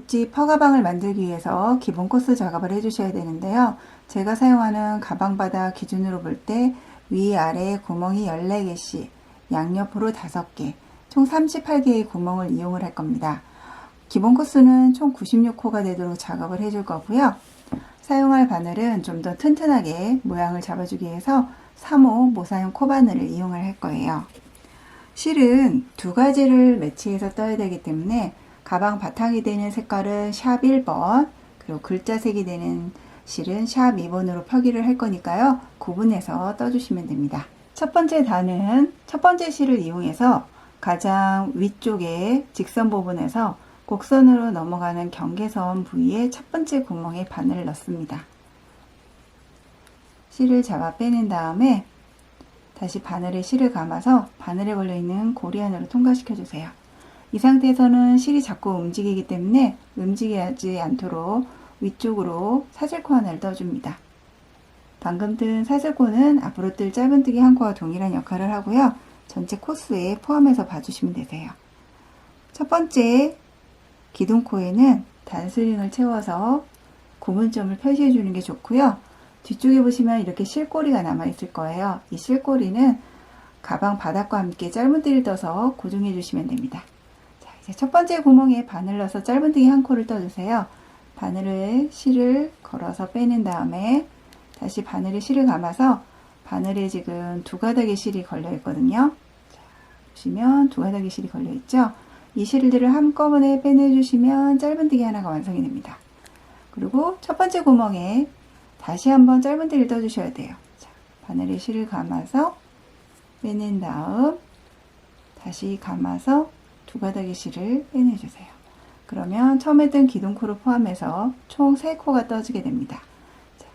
고급지 퍼가방을 만들기 위해서 기본 코스 작업을 해주셔야 되는데요. 제가 사용하는 가방 바닥 기준으로 볼 때 위아래 구멍이 14개씩 양옆으로 5개 총 38개의 구멍을 이용을 할 겁니다. 기본 코스는 총 96호가 되도록 작업을 해줄 거고요. 사용할 바늘은 좀 더 튼튼하게 모양을 잡아주기 위해서 3호 모사용 코바늘을 이용을 할 거예요. 실은 두 가지를 매치해서 떠야 되기 때문에 가방 바탕이 되는 색깔은 샵 1번, 그리고 글자색이 되는 실은 샵 2번으로 표기를 할 거니까요. 구분해서 떠주시면 됩니다. 첫 번째 단은 첫 번째 실을 이용해서 가장 위쪽에 직선 부분에서 곡선으로 넘어가는 경계선 부위에 첫 번째 구멍에 바늘을 넣습니다. 실을 잡아 빼낸 다음에 다시 바늘에 실을 감아서 바늘에 걸려있는 고리 안으로 통과시켜 주세요. 이 상태에서는 실이 자꾸 움직이기 때문에 움직이지 않도록 위쪽으로 사슬코 하나를 떠줍니다. 방금 뜬 사슬코는 앞으로 뜰 짧은뜨기 한 코와 동일한 역할을 하고요. 전체 코스에 포함해서 봐주시면 되세요. 첫 번째 기둥코에는 단스링을 채워서 구분점을 표시해 주는 게 좋고요. 뒤쪽에 보시면 이렇게 실꼬리가 남아 있을 거예요. 이 실꼬리는 가방 바닥과 함께 짧은뜨기를 떠서 고정해 주시면 됩니다. 자, 이제 첫 번째 구멍에 바늘 넣어서 짧은뜨기 한 코를 떠주세요. 바늘에 실을 걸어서 빼낸 다음에 다시 바늘에 실을 감아서 바늘에 지금 두 가닥의 실이 걸려 있거든요. 자, 보시면 두 가닥의 실이 걸려 있죠. 이 실들을 한꺼번에 빼내주시면 짧은뜨기 하나가 완성이 됩니다. 그리고 첫 번째 구멍에 다시 한번 짧은뜨기를 떠주셔야 돼요. 자, 바늘에 실을 감아서 빼낸 다음 다시 감아서 두 가닥의 실을 빼내주세요. 그러면 처음에 뜬 기둥코를 포함해서 총 3코가 떠지게 됩니다. 자,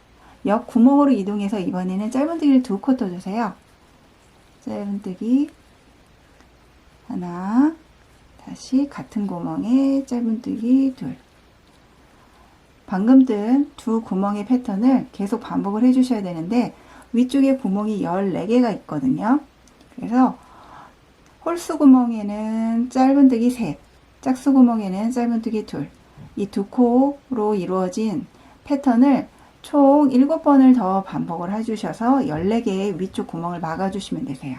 옆 구멍으로 이동해서 이번에는 짧은뜨기를 2코 떠주세요. 짧은뜨기 하나, 다시 같은 구멍에 짧은뜨기 둘. 방금 뜬 두 구멍의 패턴을 계속 반복을 해주셔야 되는데 위쪽에 구멍이 14개가 있거든요. 그래서 홀수 구멍에는 짧은뜨기 3, 짝수 구멍에는 짧은뜨기 2, 이 2코로 이루어진 패턴을 총 7번을 더 반복을 해주셔서 14개의 위쪽 구멍을 막아주시면 되세요.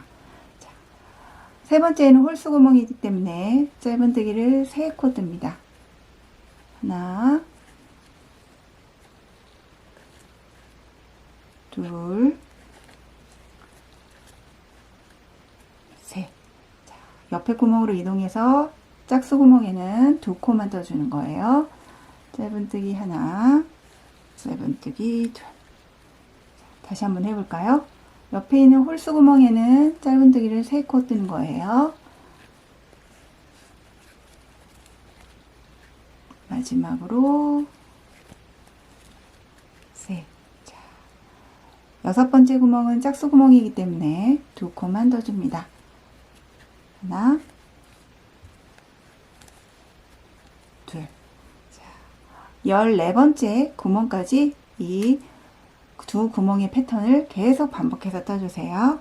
자, 세 번째는 홀수 구멍이기 때문에 짧은뜨기를 3코 뜹니다. 하나, 둘, 셋. 자, 옆에 구멍으로 이동해서 짝수 구멍에는 2코만 떠주는 거예요. 짧은뜨기 하나, 짧은뜨기 둘. 자, 다시 한번 해볼까요? 옆에 있는 홀수 구멍에는 짧은뜨기를 3코 뜨는 거예요. 마지막으로 셋. 자, 6번째 구멍은 짝수 구멍이기 때문에 2코만 떠줍니다. 하나, 둘. 자, 14번째 구멍까지 이 두 구멍의 패턴을 계속 반복해서 떠주세요.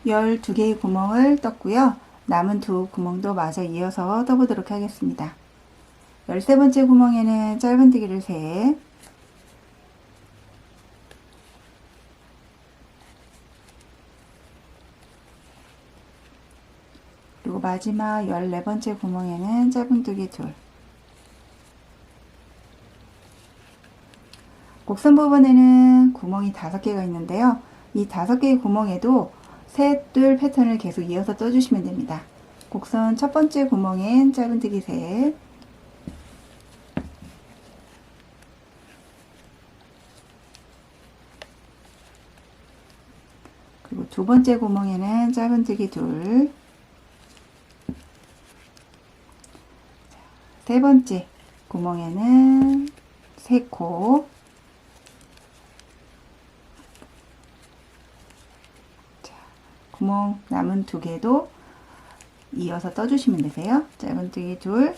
열두 개의 구멍을 떴고요. 남은 두 구멍도 마저 이어서 떠보도록 하겠습니다. 13번째 구멍에는 짧은뜨기를 3, 그리고 마지막 14번째 구멍에는 짧은뜨기 2. 곡선 부분에는 구멍이 5개가 있는데요. 이 5개의 구멍에도 셋, 둘 패턴을 계속 이어서 떠주시면 됩니다. 곡선 첫 번째 구멍엔 짧은뜨기 3, 그리고 두 번째 구멍에는 짧은뜨기 2, 세 번째 구멍에는 3코, 자, 구멍 남은 2개도 이어서 떠주시면 되세요. 짧은뜨기 2,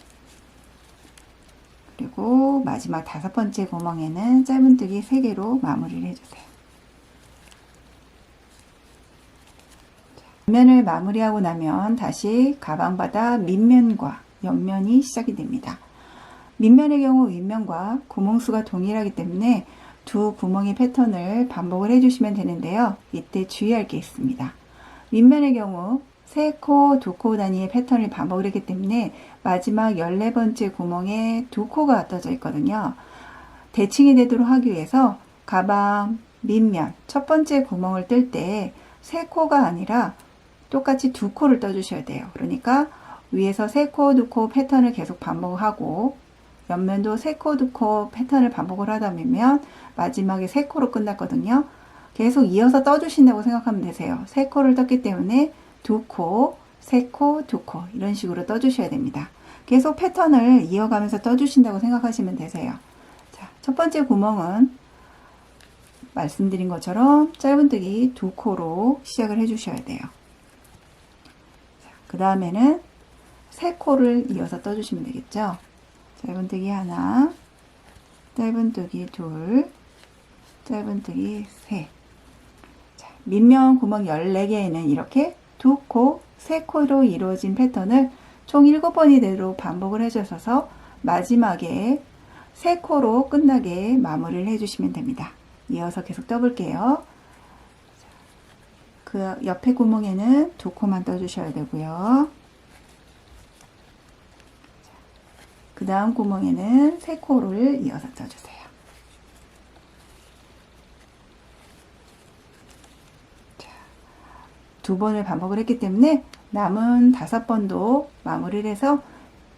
그리고 마지막 5번째 구멍에는 짧은뜨기 3개로 마무리를 해주세요. 옆면을 마무리하고 나면 다시 가방바닥 밑면과 옆면이 시작이 됩니다. 밑면의 경우 윗면과 구멍수가 동일하기 때문에 두 구멍의 패턴을 반복을 해주시면 되는데요. 이때 주의할 게 있습니다. 윗면의 경우 3코, 2코 단위의 패턴을 반복을 했기 때문에 마지막 14번째 구멍에 2코가 떠져 있거든요. 대칭이 되도록 하기 위해서 가방 밑면 첫 번째 구멍을 뜰 때 3코가 아니라 똑같이 2코를 떠주셔야 돼요. 그러니까 위에서 3코, 2코 패턴을 계속 반복하고 옆면도 3코, 2코 패턴을 반복을 하다 보면 마지막에 3코로 끝났거든요. 계속 이어서 떠주신다고 생각하면 되세요. 3코를 떴기 때문에 2코, 3코, 2코 이런 식으로 떠주셔야 됩니다. 계속 패턴을 이어가면서 떠주신다고 생각하시면 되세요. 자, 첫 번째 구멍은 말씀드린 것처럼 짧은뜨기 2코로 시작을 해주셔야 돼요. 그 다음에는 3코를 이어서 떠주시면 되겠죠. 짧은뜨기 하나, 짧은뜨기 둘, 짧은뜨기 셋. 자, 밑면 구멍 14개에는 이렇게 2코, 3코로 이루어진 패턴을 총 7번이 대로 반복을 해주셔서 마지막에 3코로 끝나게 마무리를 해주시면 됩니다. 이어서 계속 떠볼게요. 그 옆에 구멍에는 2코만 떠주셔야 되고요. 그 다음 구멍에는 3코를 이어서 떠주세요. 자, 2번을 반복을 했기 때문에 남은 5번도 마무리를 해서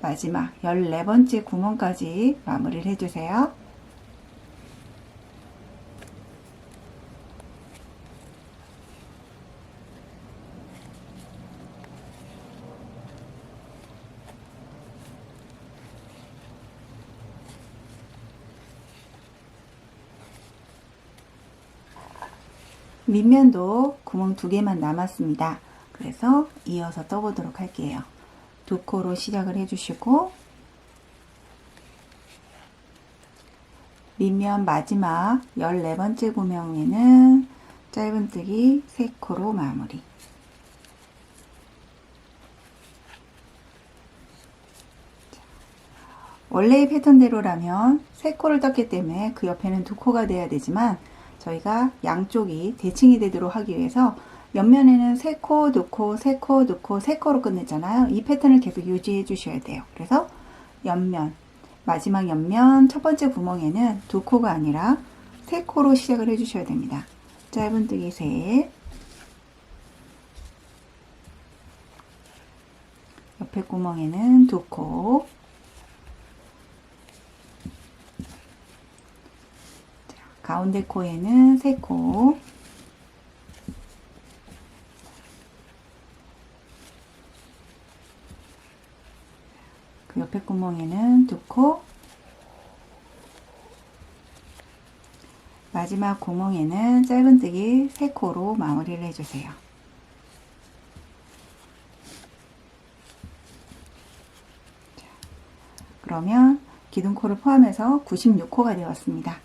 마지막 14번째 구멍까지 마무리를 해주세요. 밑면도 구멍 2개만 남았습니다. 그래서 이어서 떠보도록 할게요. 2코로 시작을 해주시고 밑면 마지막 14번째 구멍에는 짧은뜨기 3코로 마무리. 원래의 패턴대로라면 3코를 떴기 때문에 그 옆에는 2코가 돼야 되지만 저희가 양쪽이 대칭이 되도록 하기 위해서 옆면에는 3코, 2코, 3코, 2코, 3코로 끝냈잖아요. 이 패턴을 계속 유지해 주셔야 돼요. 그래서 옆면, 마지막 옆면 첫 번째 구멍에는 2코가 아니라 3코로 시작을 해 주셔야 됩니다. 짧은뜨기 3, 옆에 구멍에는 2코, 가운데 코에는 3코, 그 옆에 구멍에는 2코, 마지막 구멍에는 짧은뜨기 3코로 마무리를 해주세요. 그러면 기둥코를 포함해서 96코가 되었습니다.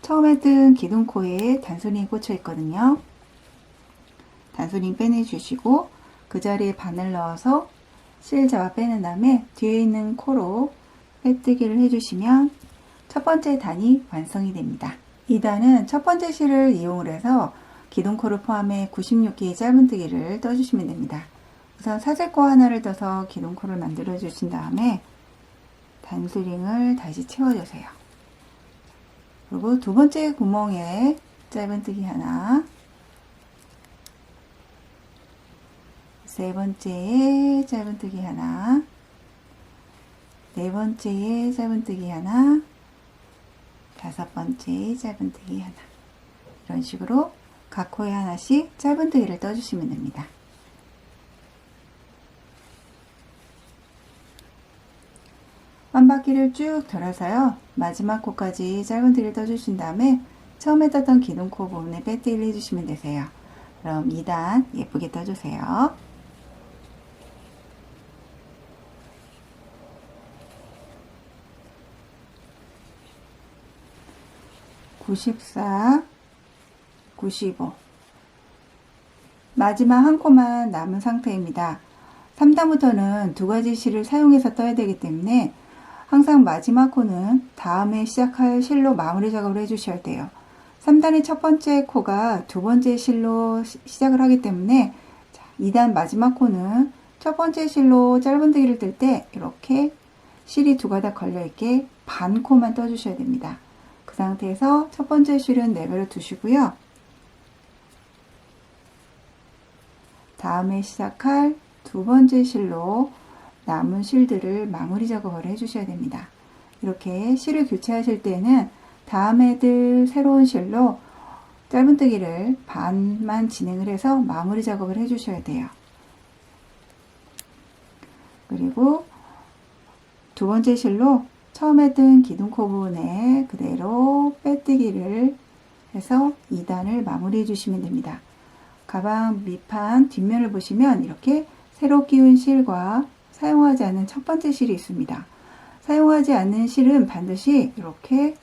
처음에 뜬 기둥코에 단소링이 꽂혀 있거든요. 단소링 빼내주시고 그 자리에 바늘 넣어서 실 잡아 빼낸 다음에 뒤에 있는 코로 빼뜨기를 해주시면 첫 번째 단이 완성이 됩니다. 이 단은 첫 번째 실을 이용을 해서 기둥코를 포함해 96개의 짧은뜨기를 떠주시면 됩니다. 우선 사슬코 하나를 떠서 기둥코를 만들어 주신 다음에 단스링을 다시 채워주세요. 그리고 두 번째 구멍에 짧은뜨기 하나, 세 번째에 짧은뜨기 하나, 네 번째에 짧은뜨기 하나, 다섯 번째에 짧은뜨기 하나. 이런 식으로 각 코에 하나씩 짧은뜨기를 떠주시면 됩니다. 한 바퀴를 쭉 돌아서요. 마지막 코까지 짧은뜨기를 떠주신 다음에 처음에 떴던 기둥코 부분에 빼뜨기를 해주시면 되세요. 그럼 2단 예쁘게 떠주세요. 94, 95. 마지막 한 코만 남은 상태입니다. 3단부터는 두 가지 실을 사용해서 떠야 되기 때문에 항상 마지막 코는 다음에 시작할 실로 마무리 작업을 해주셔야 돼요. 3단의 첫 번째 코가 두 번째 실로 시작을 하기 때문에 2단 마지막 코는 첫 번째 실로 짧은뜨기를 뜰 때 이렇게 실이 두 가닥 걸려있게 반 코만 떠주셔야 됩니다. 그 상태에서 첫 번째 실은 내버려 두시고요. 다음에 시작할 두 번째 실로 남은 실들을 마무리 작업을 해주셔야 됩니다. 이렇게 실을 교체하실 때는 다음에 들 새로운 실로 짧은뜨기를 반만 진행을 해서 마무리 작업을 해주셔야 돼요. 그리고 두 번째 실로 처음에 뜬 기둥코 부분에 그대로 빼뜨기를 해서 2단을 마무리해 주시면 됩니다. 가방 밑판 뒷면을 보시면 이렇게 새로 끼운 실과 사용하지 않은 첫 번째 실이 있습니다. 사용하지 않는 실은 반드시 이렇게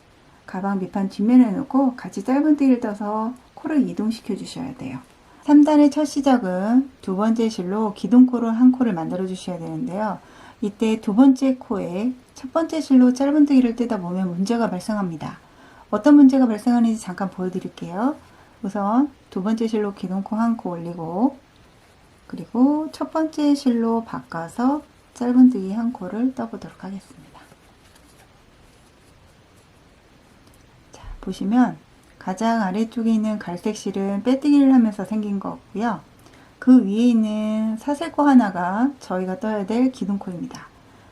가방 밑판 뒷면에 놓고 같이 짧은뜨기를 떠서 코를 이동시켜 주셔야 돼요. 3단의 첫 시작은 두 번째 실로 기둥코를 한 코를 만들어 주셔야 되는데요. 이때 두 번째 코에 첫 번째 실로 짧은뜨기를 뜨다 보면 문제가 발생합니다. 어떤 문제가 발생하는지 잠깐 보여드릴게요. 우선 두 번째 실로 기둥코 한 코 올리고 그리고 첫 번째 실로 바꿔서 짧은뜨기 한 코를 떠보도록 하겠습니다. 자, 보시면 가장 아래쪽에 있는 갈색 실은 빼뜨기를 하면서 생긴 거고요. 그 위에 있는 사슬코 하나가 저희가 떠야 될 기둥코입니다.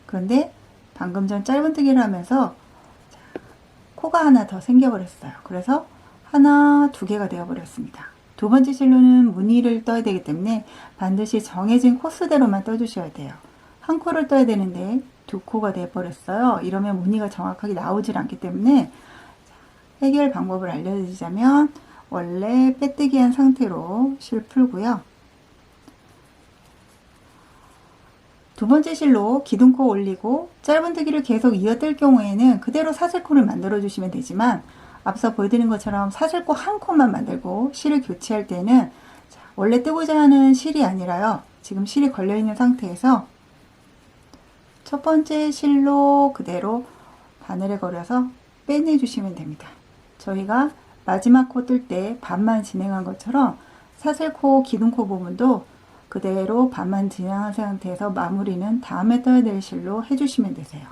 그런데 방금 전 짧은뜨기를 하면서 코가 하나 더 생겨버렸어요. 그래서 하나, 두 개가 되어버렸습니다. 두 번째 실로는 무늬를 떠야 되기 때문에 반드시 정해진 코스대로만 떠주셔야 돼요. 한 코를 떠야 되는데 두 코가 되어버렸어요. 이러면 무늬가 정확하게 나오질 않기 때문에 해결 방법을 알려드리자면 원래 빼뜨기 한 상태로 실 풀고요. 두 번째 실로 기둥코 올리고 짧은뜨기를 계속 이어뜰 경우에는 그대로 사슬코를 만들어 주시면 되지만 앞서 보여드린 것처럼 사슬코 한 코만 만들고 실을 교체할 때는 원래 뜨고자 하는 실이 아니라요. 지금 실이 걸려 있는 상태에서 첫 번째 실로 그대로 바늘에 걸어서 빼내 주시면 됩니다. 저희가 마지막 코 뜰 때 반만 진행한 것처럼 사슬코 기둥코 부분도 그대로 반만 진행한 상태에서 마무리는 다음에 떠야 될 실로 해주시면 되세요.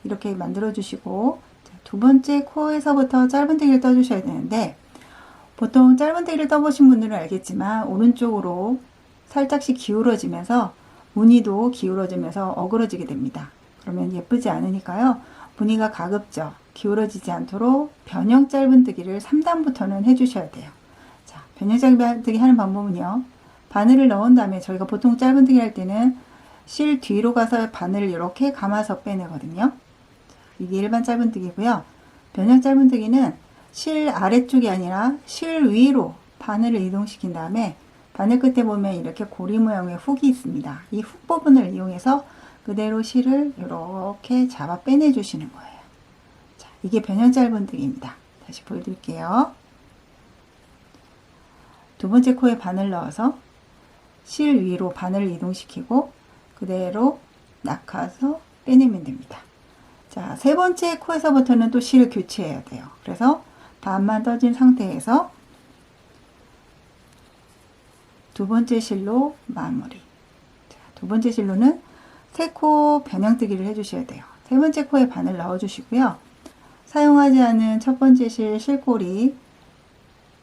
이렇게 만들어 주시고 두 번째 코에서부터 짧은뜨기를 떠주셔야 되는데 보통 짧은뜨기를 떠보신 분들은 알겠지만 오른쪽으로 살짝씩 기울어지면서 무늬도 기울어지면서 어그러지게 됩니다. 그러면 예쁘지 않으니까요. 무늬가 가급적 기울어지지 않도록 변형 짧은뜨기를 3단부터는 해주셔야 돼요. 자, 변형 짧은뜨기 하는 방법은요. 바늘을 넣은 다음에 저희가 보통 짧은뜨기 할 때는 실 뒤로 가서 바늘을 이렇게 감아서 빼내거든요. 이게 일반 짧은뜨기고요. 변형 짧은뜨기는 실 아래쪽이 아니라 실 위로 바늘을 이동시킨 다음에 바늘 끝에 보면 이렇게 고리 모양의 훅이 있습니다. 이 훅 부분을 이용해서 그대로 실을 이렇게 잡아 빼내 주시는 거예요. 자, 이게 변형 짧은뜨기입니다. 다시 보여드릴게요. 두 번째 코에 바늘 넣어서 실 위로 바늘을 이동시키고 그대로 낚아서 빼내면 됩니다. 자, 세 번째 코에서부터는 또 실을 교체해야 돼요. 그래서 반만 떠진 상태에서 두 번째 실로 마무리. 자, 두 번째 실로는 세 코 변형뜨기를 해주셔야 돼요. 세 번째 코에 바늘 넣어주시고요. 사용하지 않은 첫 번째 실 실꼬리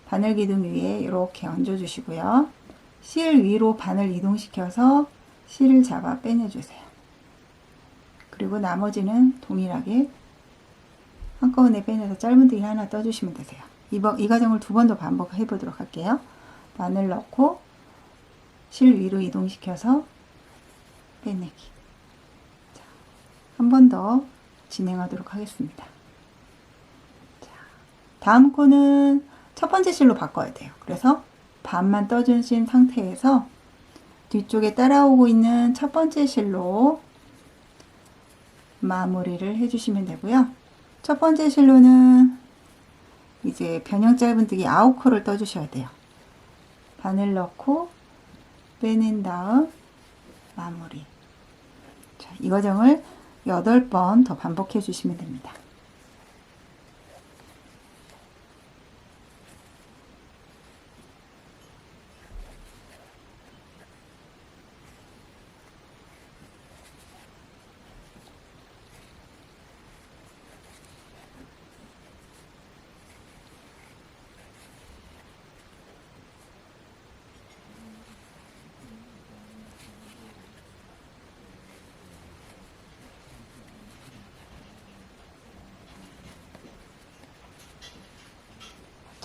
바늘 기둥 위에 이렇게 얹어주시고요. 실 위로 바늘 이동시켜서 실을 잡아 빼내주세요. 그리고 나머지는 동일하게 한꺼번에 빼내서 짧은뜨기 하나 떠주시면 되세요. 이 과정을 두 번 더 반복해 보도록 할게요. 바늘 넣고 실 위로 이동시켜서 빼내기. 한 번 더 진행하도록 하겠습니다. 자, 다음 코는 첫 번째 실로 바꿔야 돼요. 그래서 반만 떠주신 상태에서 뒤쪽에 따라오고 있는 첫 번째 실로 마무리를 해주시면 되고요. 첫 번째 실로는 이제 변형 짧은뜨기 9코를 떠주셔야 돼요. 바늘 넣고 빼낸 다음 마무리. 자, 이 과정을 8번 더 반복해 주시면 됩니다.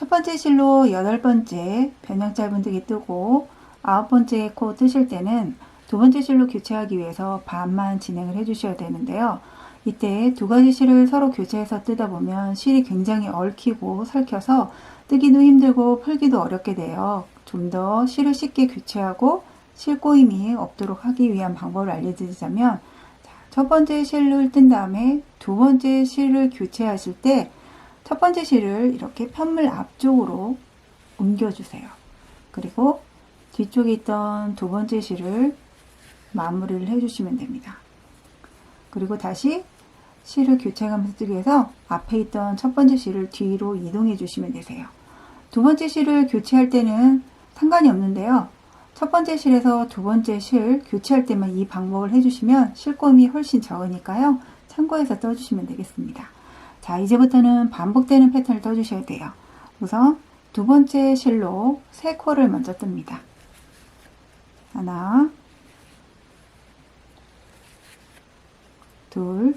첫 번째 실로 8번째 변형 짧은뜨기 뜨고 9번째 코 뜨실 때는 두 번째 실로 교체하기 위해서 반만 진행을 해 주셔야 되는데요. 이때 두 가지 실을 서로 교체해서 뜨다 보면 실이 굉장히 얽히고 설켜서 뜨기도 힘들고 풀기도 어렵게 돼요. 좀 더 실을 쉽게 교체하고 실 꼬임이 없도록 하기 위한 방법을 알려드리자면, 첫 번째 실을 뜬 다음에 두 번째 실을 교체하실 때 첫 번째 실을 이렇게 편물 앞쪽으로 옮겨주세요. 그리고 뒤쪽에 있던 두 번째 실을 마무리를 해주시면 됩니다. 그리고 다시 실을 교체하면서 뜨기 위해서 앞에 있던 첫 번째 실을 뒤로 이동해 주시면 되세요. 두 번째 실을 교체할 때는 상관이 없는데요. 첫 번째 실에서 두 번째 실 교체할 때만 이 방법을 해주시면 실꼬임이 훨씬 적으니까요. 참고해서 떠주시면 되겠습니다. 자, 이제부터는 반복되는 패턴을 떠주셔야 돼요. 우선 두 번째 실로 3코를 먼저 뜹니다. 하나, 둘,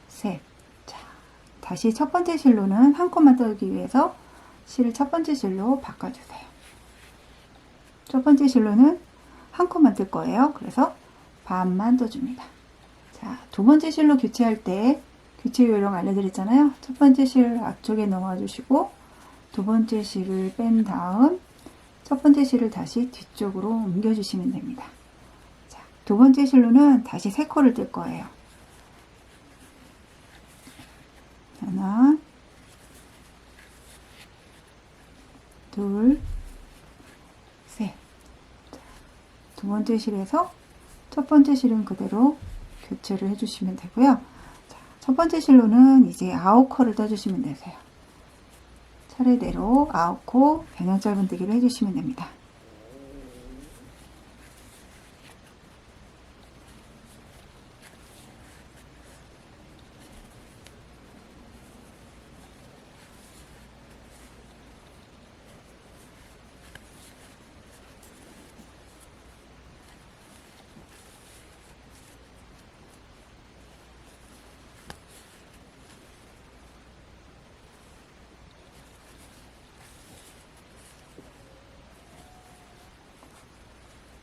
셋. 자, 다시 첫 번째 실로는 한 코만 뜨기 위해서 실을 첫 번째 실로 바꿔주세요. 첫 번째 실로는 한 코만 뜰 거예요. 그래서 반만 떠줍니다. 자, 두 번째 실로 교체할 때 교체 요령 알려드렸잖아요. 첫 번째 실 앞쪽에 넣어주시고 두 번째 실을 뺀 다음 첫 번째 실을 다시 뒤쪽으로 옮겨주시면 됩니다. 자, 두 번째 실로는 다시 3코를 뜰 거예요. 하나, 둘, 셋. 자, 두 번째 실에서 첫 번째 실은 그대로 교체를 해주시면 되고요. 첫 번째 실로는 이제 9코를 떠주시면 되세요. 차례대로 9코 변형 짧은뜨기를 해주시면 됩니다.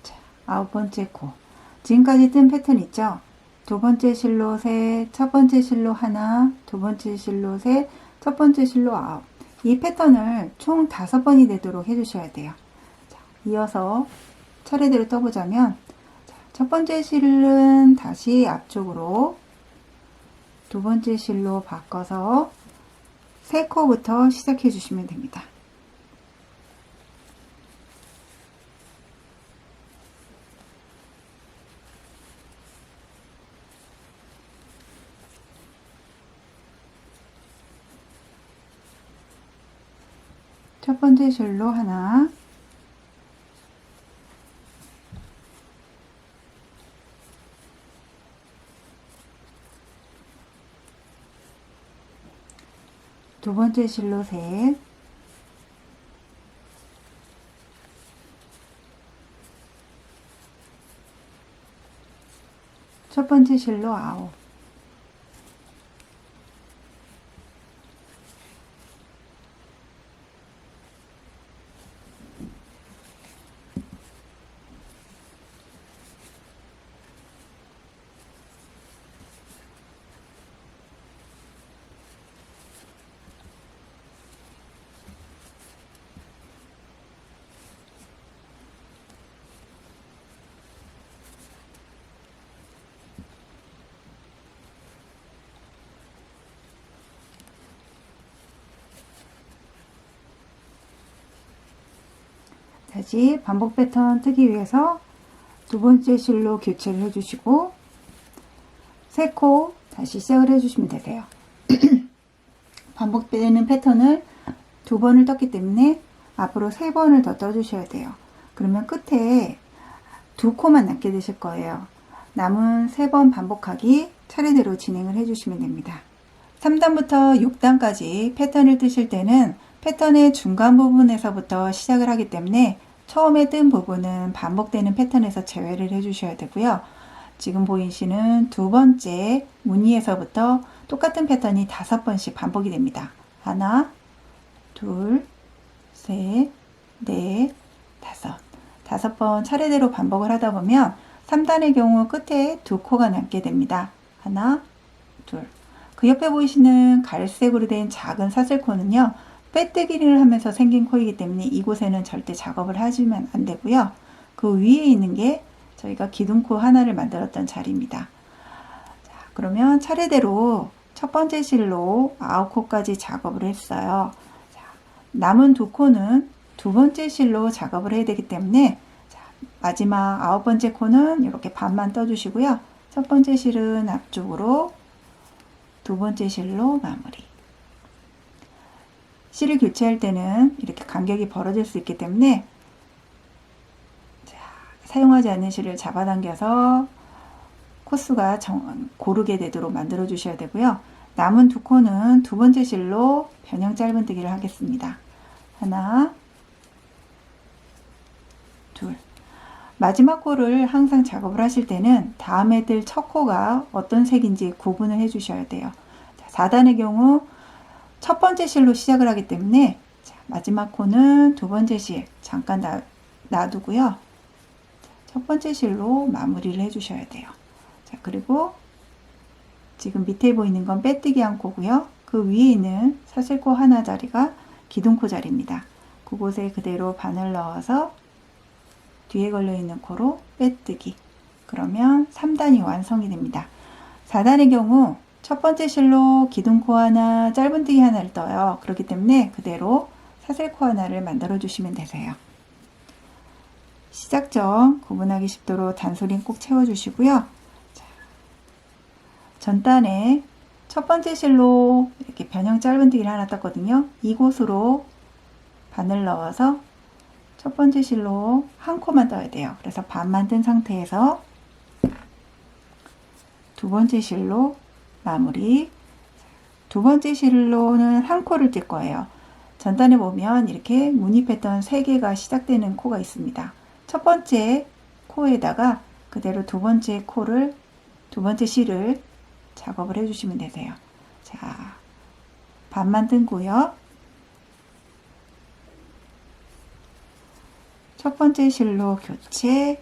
자, 9번째 코. 지금까지 뜬 패턴 있죠? 두 번째 실로 셋, 첫 번째 실로 하나, 두 번째 실로 셋, 첫 번째 실로 9. 이 패턴을 총 5번이 되도록 해주셔야 돼요. 자, 이어서 차례대로 떠보자면, 자, 첫 번째 실은 다시 앞쪽으로, 두 번째 실로 바꿔서 3코부터 시작해 주시면 됩니다. 첫 번째 실로 하나, 두 번째 실로 셋, 첫 번째 실로 9. 다시 반복 패턴 뜨기 위해서 두 번째 실로 교체를 해주시고 세 코 다시 시작을 해주시면 되세요. 반복되는 패턴을 두 번을 떴기 때문에 앞으로 세 번을 더 떠주셔야 돼요. 그러면 끝에 두 코만 남게 되실 거예요. 남은 세 번 반복하기 차례대로 진행을 해주시면 됩니다. 3단부터 6단까지 패턴을 뜨실 때는 패턴의 중간 부분에서부터 시작을 하기 때문에 처음에 뜬 부분은 반복되는 패턴에서 제외를 해주셔야 되고요. 지금 보이시는 두 번째 무늬에서부터 똑같은 패턴이 5번씩 반복이 됩니다. 하나, 둘, 셋, 넷, 다섯 번 차례대로 반복을 하다 보면 3단의 경우 끝에 두 코가 남게 됩니다. 하나, 둘. 그 옆에 보이시는 갈색으로 된 작은 사슬코는요, 빼뜨기를 하면서 생긴 코이기 때문에 이곳에는 절대 작업을 하시면 안 되고요. 그 위에 있는 게 저희가 기둥코 하나를 만들었던 자리입니다. 자, 그러면 차례대로 첫 번째 실로 9코까지 작업을 했어요. 자, 남은 두 코는 두 번째 실로 작업을 해야 되기 때문에 자, 마지막 9번째 코는 이렇게 반만 떠주시고요. 첫 번째 실은 앞쪽으로, 두 번째 실로 마무리. 실을 교체할 때는 이렇게 간격이 벌어질 수 있기 때문에 자, 사용하지 않는 실을 잡아당겨서 코수가 고르게 되도록 만들어 주셔야 되고요. 남은 두 코는 두 번째 실로 변형 짧은뜨기를 하겠습니다. 하나, 둘. 마지막 코를 항상 작업을 하실 때는 다음에 뜰 첫 코가 어떤 색인지 구분을 해 주셔야 돼요. 자, 4단의 경우 첫 번째 실로 시작을 하기 때문에 자, 마지막 코는 두 번째 실 잠깐 놔두고요. 첫 번째 실로 마무리를 해 주셔야 돼요. 자, 그리고 지금 밑에 보이는 건 빼뜨기 한 코고요. 그 위에 있는 사슬코 하나 자리가 기둥코 자리입니다. 그곳에 그대로 바늘 넣어서 뒤에 걸려있는 코로 빼뜨기. 그러면 3단이 완성이 됩니다. 4단의 경우 첫 번째 실로 기둥코 하나, 짧은뜨기 하나를 떠요. 그렇기 때문에 그대로 사슬코 하나를 만들어 주시면 되세요. 시작점 구분하기 쉽도록 단소리는 꼭 채워주시고요. 자, 전단에 첫 번째 실로 이렇게 변형 짧은뜨기를 하나 떴거든요. 이곳으로 바늘 넣어서 첫 번째 실로 한 코만 떠야 돼요. 그래서 반만 뜬 상태에서 두 번째 실로 마무리. 두 번째 실로는 한 코를 뜰 거예요. 전단에 보면 이렇게 무늬 패턴 3개가 시작되는 코가 있습니다. 첫 번째 코에다가 그대로 두 번째 실을 작업을 해주시면 되세요. 자, 반만 뜬고요. 첫 번째 실로 교체.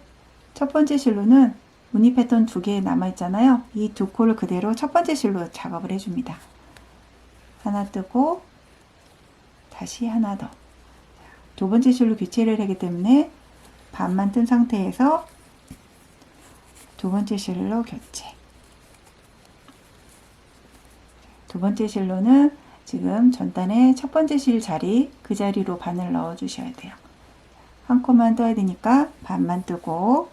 첫 번째 실로는 무늬 패턴 2개 남아있잖아요. 이 두 코를 그대로 첫 번째 실로 작업을 해줍니다. 하나 뜨고 다시 하나 더. 두 번째 실로 교체를 하기 때문에 반만 뜬 상태에서 두 번째 실로 교체. 두 번째 실로는 지금 전단의 첫 번째 실 자리, 그 자리로 바늘 넣어 주셔야 돼요. 한 코만 떠야 되니까 반만 뜨고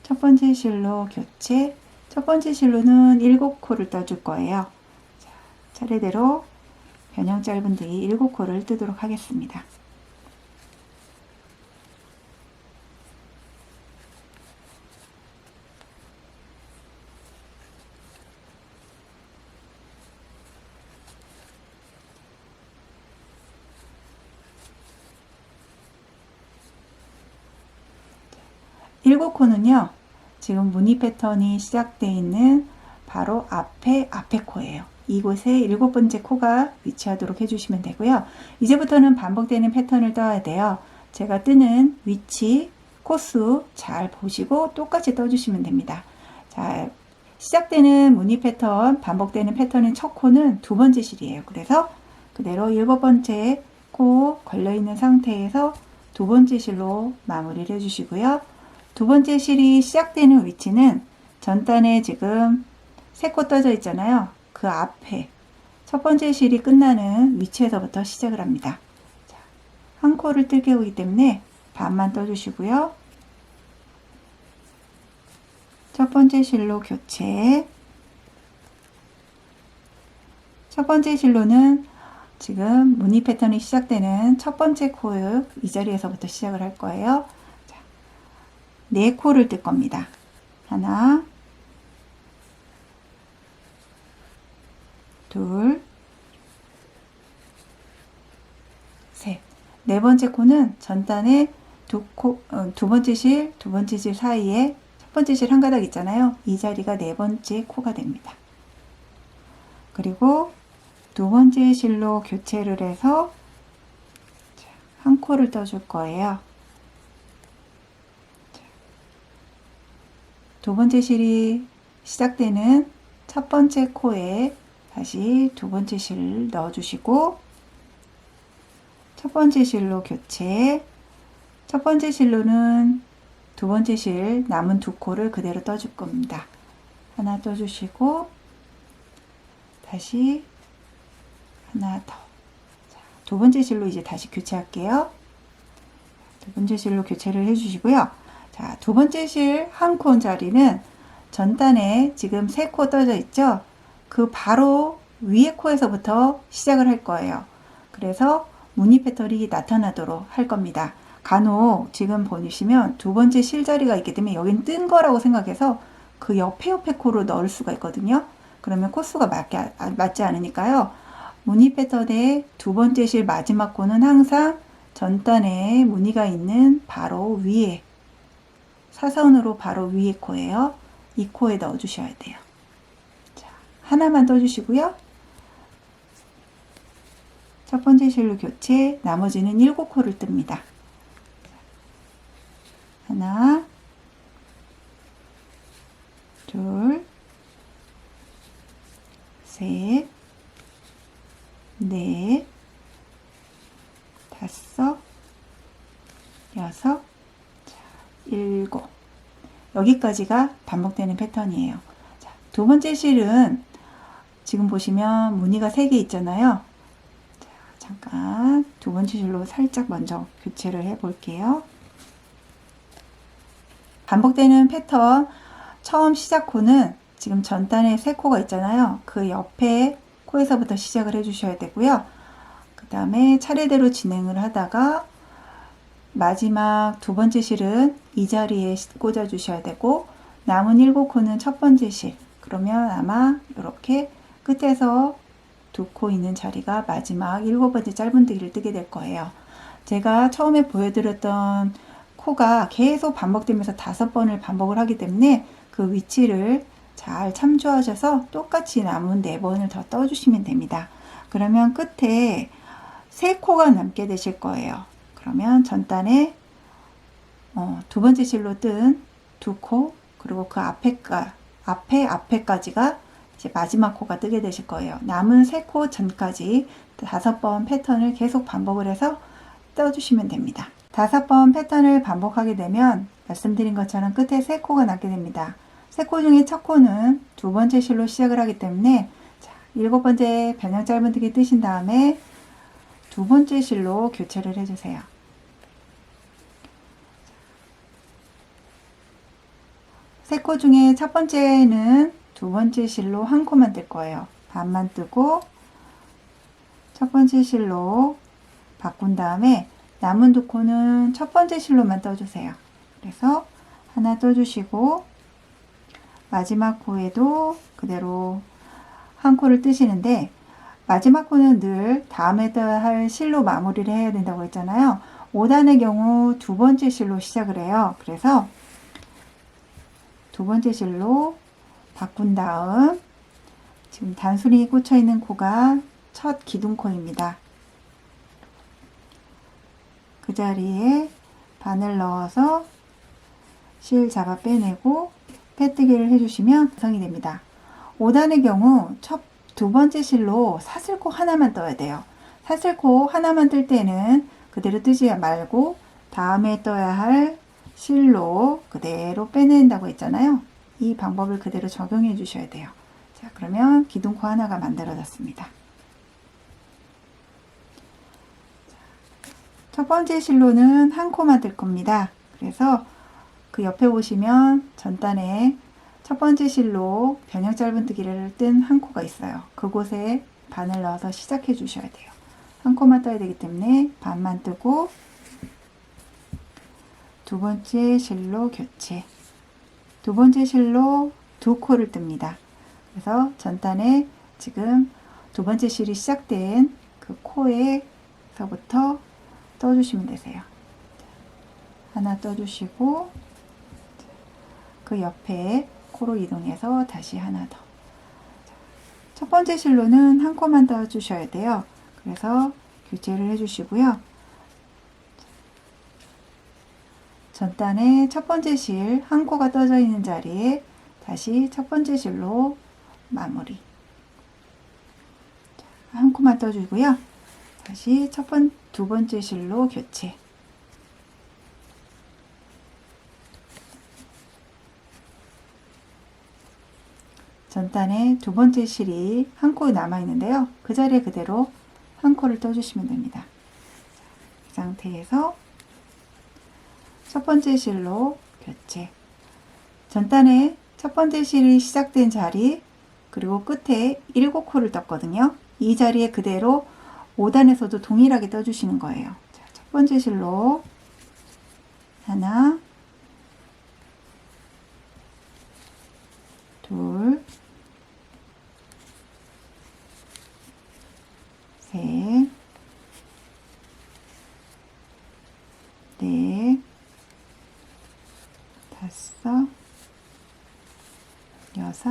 첫 번째 실로 교체. 첫 번째 실로는 7코를 떠줄 거예요. 자, 차례대로 변형 짧은뜨기 7코를 뜨도록 하겠습니다. 일곱 코는요, 지금 무늬 패턴이 시작되어 있는 바로 앞에 코예요. 이곳에 7번째 코가 위치하도록 해주시면 되고요. 이제부터는 반복되는 패턴을 떠야 돼요. 제가 뜨는 위치, 코수 잘 보시고 똑같이 떠주시면 됩니다. 자, 시작되는 무늬 패턴, 반복되는 패턴의 첫 코는 두 번째 실이에요. 그래서 그대로 7번째 코 걸려있는 상태에서 두 번째 실로 마무리를 해주시고요. 두 번째 실이 시작되는 위치는 전단에 지금 3코 떠져 있잖아요. 그 앞에 첫 번째 실이 끝나는 위치에서부터 시작을 합니다. 자, 한 코를 뜰 거기 때문에 반만 떠주시고요. 첫 번째 실로 교체. 첫 번째 실로는 지금 무늬 패턴이 시작되는 첫 번째 코 이 자리에서부터 시작을 할 거예요. 자, 4코를 뜰 겁니다. 하나, 둘, 셋. 네 번째 코는 전단에 두 번째 실 사이에 첫 번째 실 한 가닥 있잖아요. 이 자리가 네 번째 코가 됩니다. 그리고 두 번째 실로 교체를 해서 한 코를 떠줄 거예요. 두 번째 실이 시작되는 첫 번째 코에 다시 두 번째 실을 넣어주시고 첫 번째 실로 교체. 첫 번째 실로는 두 번째 실 남은 두 코를 그대로 떠줄 겁니다. 하나 떠주시고 다시 하나 더. 자, 두 번째 실로 이제 다시 교체할게요. 두 번째 실로 교체를 해주시고요. 자, 두 번째 실 한 코 자리는 전단에 지금 3코 떠져 있죠? 그 바로 위에 코에서부터 시작을 할 거예요. 그래서 무늬 패턴이 나타나도록 할 겁니다. 간혹 지금 보시면 두 번째 실 자리가 있기 때문에 여긴 뜬 거라고 생각해서 그 옆에 코로 넣을 수가 있거든요. 그러면 코수가 맞지 않으니까요. 무늬 패턴의 두 번째 실 마지막 코는 항상 전단에 무늬가 있는 바로 위에 사선으로 바로 위에 코예요. 이 코에 넣어 주셔야 돼요. 자, 하나만 떠주시고요. 첫 번째 실로 교체, 나머지는 7코를 뜹니다. 하나, 둘, 셋, 넷, 다섯, 여섯, 일곱. 여기까지가 반복되는 패턴이에요. 자, 두 번째 실은 지금 보시면 무늬가 3개 있잖아요. 자, 잠깐 두 번째 실로 살짝 먼저 교체를 해 볼게요. 반복되는 패턴 처음 시작 코는 지금 전단에 3코가 있잖아요. 그 옆에 코에서부터 시작을 해 주셔야 되고요. 그 다음에 차례대로 진행을 하다가 마지막 두 번째 실은 이 자리에 꽂아 주셔야 되고 남은 7코는 첫 번째 실. 그러면 아마 이렇게 끝에서 2코 있는 자리가 마지막 7번째 짧은뜨기를 뜨게 될 거예요. 제가 처음에 보여드렸던 코가 계속 반복되면서 5번을 반복을 하기 때문에 그 위치를 잘 참조하셔서 똑같이 남은 4번을 더 떠주시면 됩니다. 그러면 끝에 3코가 남게 되실 거예요. 그러면 전단에 두 번째 실로 뜬 2코 그리고 그 앞에까지가 이제 마지막 코가 뜨게 되실 거예요. 남은 3코 전까지 5번 패턴을 계속 반복을 해서 떠주시면 됩니다. 5번 패턴을 반복하게 되면 말씀드린 것처럼 끝에 3코가 남게 됩니다. 3코 중에 첫 코는 두 번째 실로 시작을 하기 때문에 7번째 변형 짧은뜨기 뜨신 다음에 두 번째 실로 교체를 해주세요. 세 코 중에 첫 번째는 두 번째 실로 한 코만 뜰 거예요. 반만 뜨고 첫 번째 실로 바꾼 다음에 남은 2코는 첫 번째 실로만 떠주세요. 그래서 하나 떠주시고 마지막 코에도 그대로 한 코를 뜨시는데 마지막 코는 늘 다음에 떠야 할 실로 마무리를 해야 된다고 했잖아요. 5단의 경우 두 번째 실로 시작을 해요. 그래서 두 번째 실로 바꾼 다음 지금 단순히 꽂혀 있는 코가 첫 기둥코입니다. 그 자리에 바늘 넣어서 실 잡아 빼내고 빼뜨기를 해주시면 완성이 됩니다. 5단의 경우 두 번째 실로 사슬코 하나만 떠야 돼요. 사슬코 하나만 뜰 때는 그대로 뜨지 말고 다음에 떠야 할 실로 그대로 빼낸다고 했잖아요. 이 방법을 그대로 적용해 주셔야 돼요. 자, 그러면 기둥코 하나가 만들어졌습니다. 첫 번째 실로는 한 코만 뜰 겁니다. 그래서 그 옆에 보시면 전단에 첫 번째 실로 변형 짧은뜨기를 뜬 한 코가 있어요. 그곳에 반을 넣어서 시작해 주셔야 돼요. 한 코만 떠야 되기 때문에 반만 뜨고 두 번째 실로 교체, 두 번째 실로 두 코를 뜹니다. 그래서 전단에 지금 두 번째 실이 시작된 그 코에서부터 떠주시면 되세요. 하나 떠주시고 그 옆에 코로 이동해서 다시 하나 더. 첫 번째 실로는 한 코만 떠주셔야 돼요. 그래서 교체를 해주시고요. 전단에 첫 번째 실 한 코가 떠져 있는 자리에 다시 첫 번째 실로 마무리. 한 코만 떠주고요. 다시 두 번째 실로 교체. 전단에 두 번째 실이 한 코 남아 있는데요. 그 자리에 그대로 한 코를 떠주시면 됩니다. 이 상태에서 첫 번째 실로 교체. 전단에 첫 번째 실이 시작된 자리 그리고 끝에 7코를 떴거든요. 이 자리에 그대로 5단에서도 동일하게 떠주시는 거예요. 자, 첫 번째 실로 하나, 둘, 셋, 넷, 다섯, 여섯,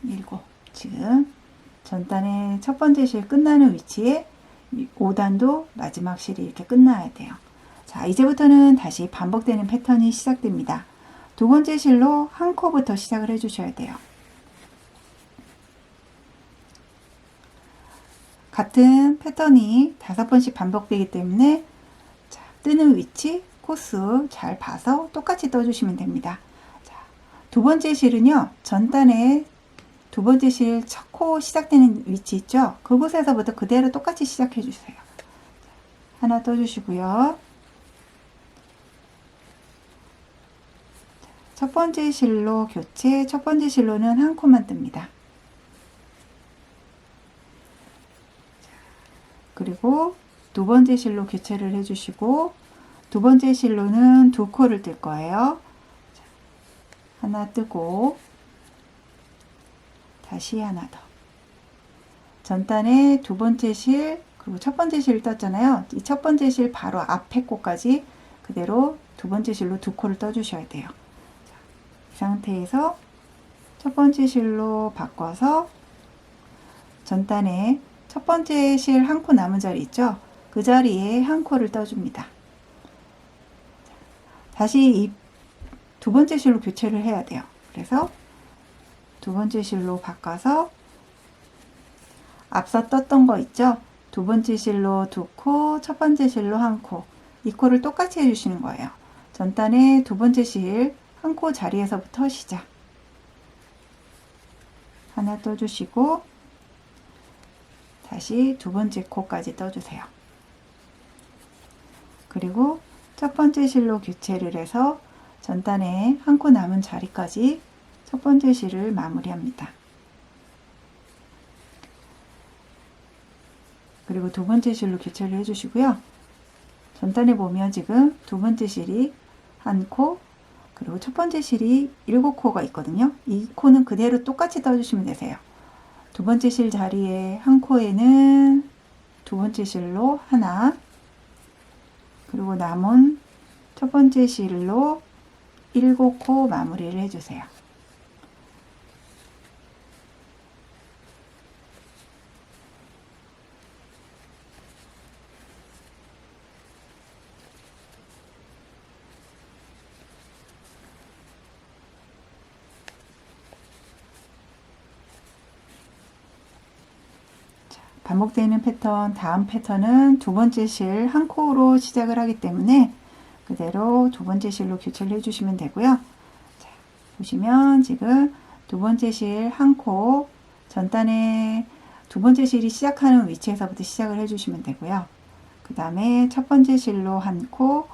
일곱. 지금 전단의 첫 번째 실 끝나는 위치에 5단도 마지막 실이 이렇게 끝나야 돼요. 자, 이제부터는 다시 반복되는 패턴이 시작됩니다. 두 번째 실로 한 코부터 시작을 해주셔야 돼요. 같은 패턴이 5번씩 반복되기 때문에 자, 뜨는 위치, 코스 잘 봐서 똑같이 떠주시면 됩니다. 자, 두 번째 실은요, 전단에 두 번째 실 첫 코 시작되는 위치 있죠? 그곳에서부터 그대로 똑같이 시작해 주세요. 하나 떠주시고요. 첫 번째 실로 교체, 첫 번째 실로는 한 코만 뜹니다. 그리고 두 번째 실로 교체를 해주시고 두 번째 실로는 두 코를 뜰 거예요. 하나 뜨고 다시 하나 더. 전단에 두 번째 실 그리고 첫 번째 실 떴잖아요. 이 첫 번째 실 바로 앞에 코까지 그대로 두 번째 실로 두 코를 떠주셔야 돼요. 이 상태에서 첫 번째 실로 바꿔서 전단에 첫 번째 실 한 코 남은 자리 있죠? 그 자리에 한 코를 떠줍니다. 다시 이 두 번째 실로 교체를 해야 돼요. 그래서 두 번째 실로 바꿔서 앞서 떴던 거 있죠? 두 번째 실로 두 코, 첫 번째 실로 한 코. 이 코를 똑같이 해주시는 거예요. 전단에 두 번째 실 한 코 자리에서부터 시작. 하나 떠주시고 다시 두 번째 코까지 떠주세요. 그리고 첫 번째 실로 교체를 해서 전단에 한 코 남은 자리까지 첫 번째 실을 마무리합니다. 그리고 두 번째 실로 교체를 해주시고요. 전단에 보면 지금 두 번째 실이 한 코, 그리고 첫 번째 실이 7코가 있거든요. 이 코는 그대로 똑같이 떠주시면 되세요. 두 번째 실 자리에 한 코에는 두 번째 실로 하나, 그리고 남은 첫 번째 실로 7코 마무리를 해주세요. 반복되는 패턴, 다음 패턴은 두 번째 실 한 코로 시작을 하기 때문에 그대로 두 번째 실로 교체를 해주시면 되고요. 자, 보시면 지금 두 번째 실 한 코, 전단에 두 번째 실이 시작하는 위치에서부터 시작을 해주시면 되고요. 그 다음에 첫 번째 실로 한 코,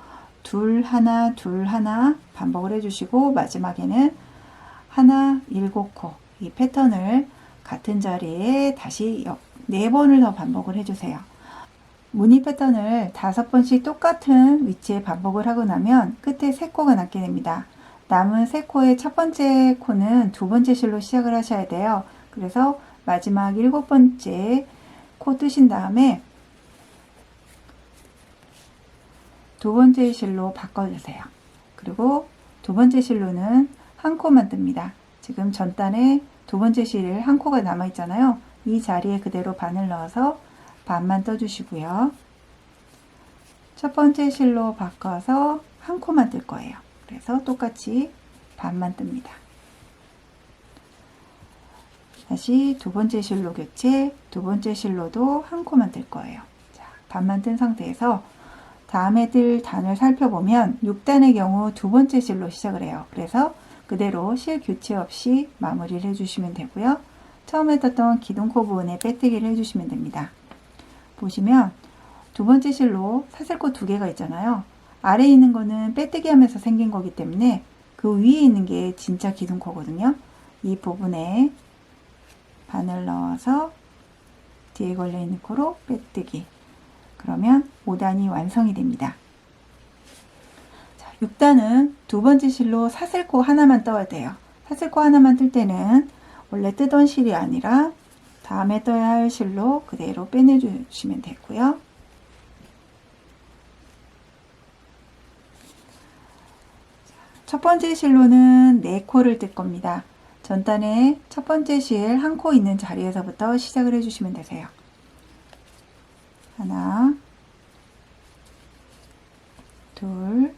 둘 하나 둘 하나 반복을 해주시고 마지막에는 하나 7코 이 패턴을 같은 자리에 다시 4번을 더 반복을 해주세요. 무늬 패턴을 5번씩 똑같은 위치에 반복을 하고 나면 끝에 3코가 남게 됩니다. 남은 3코의 첫 번째 코는 두 번째 실로 시작을 하셔야 돼요. 그래서 마지막 7번째 코 뜨신 다음에 두 번째 실로 바꿔주세요. 그리고 두 번째 실로는 한 코만 뜹니다. 지금 전단에 두 번째 실 한 코가 남아 있잖아요. 이 자리에 그대로 반을 넣어서 반만 떠주시고요. 첫 번째 실로 바꿔서 한 코만 뜰 거예요. 그래서 똑같이 반만 뜹니다. 다시 두 번째 실로 교체, 두 번째 실로도 한 코만 뜰 거예요. 자, 반만 뜬 상태에서 다음에 뜰 단을 살펴보면 6단의 경우 두 번째 실로 시작을 해요. 그래서 그대로 실 교체 없이 마무리를 해주시면 되고요. 처음에 떴던 기둥코 부분에 빼뜨기를 해주시면 됩니다. 보시면 두 번째 실로 사슬코 2개가 있잖아요. 아래에 있는 거는 빼뜨기 하면서 생긴 거기 때문에 그 위에 있는 게 진짜 기둥코거든요. 이 부분에 바늘 넣어서 뒤에 걸려있는 코로 빼뜨기. 그러면 5단이 완성이 됩니다. 자, 6단은 두 번째 실로 사슬코 하나만 떠야 돼요. 사슬코 하나만 뜰 때는 원래 뜨던 실이 아니라 다음에 떠야 할 실로 그대로 빼내주시면 되고요. 첫 번째 실로는 4코를 뜰 겁니다. 전단에 첫 번째 실 한 코 있는 자리에서부터 시작을 해주시면 되세요. 하나, 둘,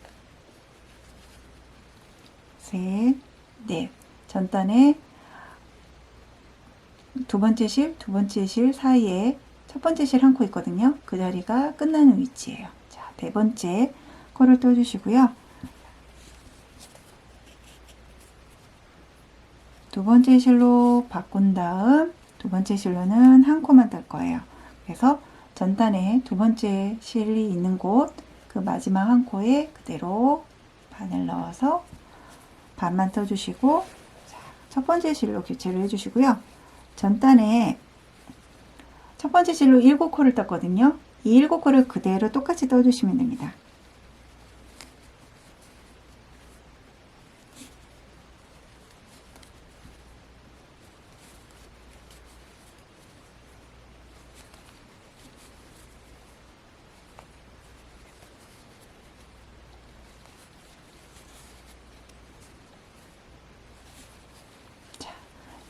셋, 넷. 전단에 두 번째 실 사이에 첫 번째 실 한 코 있거든요. 그 자리가 끝나는 위치예요. 자, 네 번째 코를 떠주시고요. 두 번째 실로 바꾼 다음 두 번째 실로는 한 코만 뜰 거예요. 그래서 전단에 두 번째 실이 있는 곳 그 마지막 한 코에 그대로 바늘 넣어서 반만 떠주시고 첫 번째 실로 교체를 해주시고요. 전단에 첫 번째 실로 7코를 떴거든요. 이 7코를 그대로 똑같이 떠주시면 됩니다.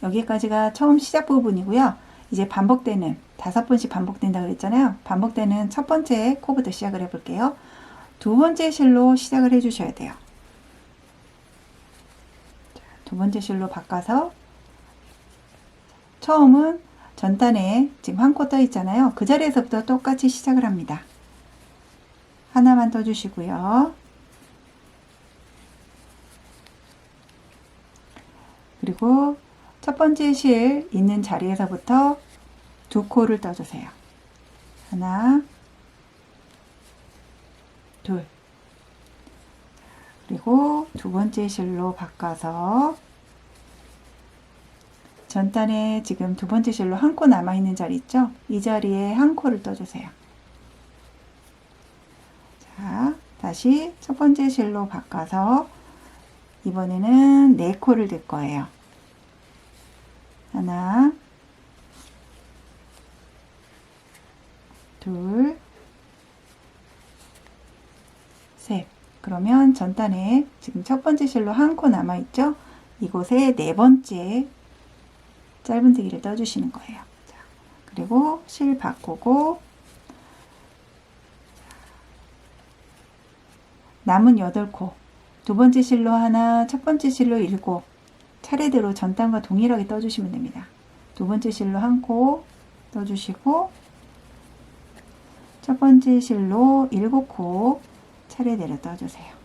여기까지가 처음 시작 부분이고요. 이제 반복되는 5번씩 반복된다 그랬잖아요. 반복되는 첫 번째 코부터 시작을 해볼게요. 두 번째 실로 시작을 해주셔야 돼요. 두 번째 실로 바꿔서 처음은 전단에 지금 한 코 떠 있잖아요. 그 자리에서부터 똑같이 시작을 합니다. 하나만 떠주시고요. 그리고 첫 번째 실 있는 자리에서부터 2코를 떠주세요. 하나, 둘. 그리고 두 번째 실로 바꿔서 전단에 지금 두 번째 실로 한 코 남아있는 자리 있죠? 이 자리에 한 코를 떠주세요. 자, 다시 첫 번째 실로 바꿔서 이번에는 4코를 뜰 거예요. 하나, 둘, 셋. 그러면 전단에 지금 첫 번째 실로 한 코 남아있죠? 이곳에 네 번째 짧은뜨기를 떠주시는 거예요. 자, 그리고 실 바꾸고 남은 8코 두 번째 실로 하나, 첫 번째 실로 7 차례대로 전단과 동일하게 떠주시면 됩니다. 두 번째 실로 한 코 떠주시고 첫 번째 실로 7코 차례대로 떠주세요.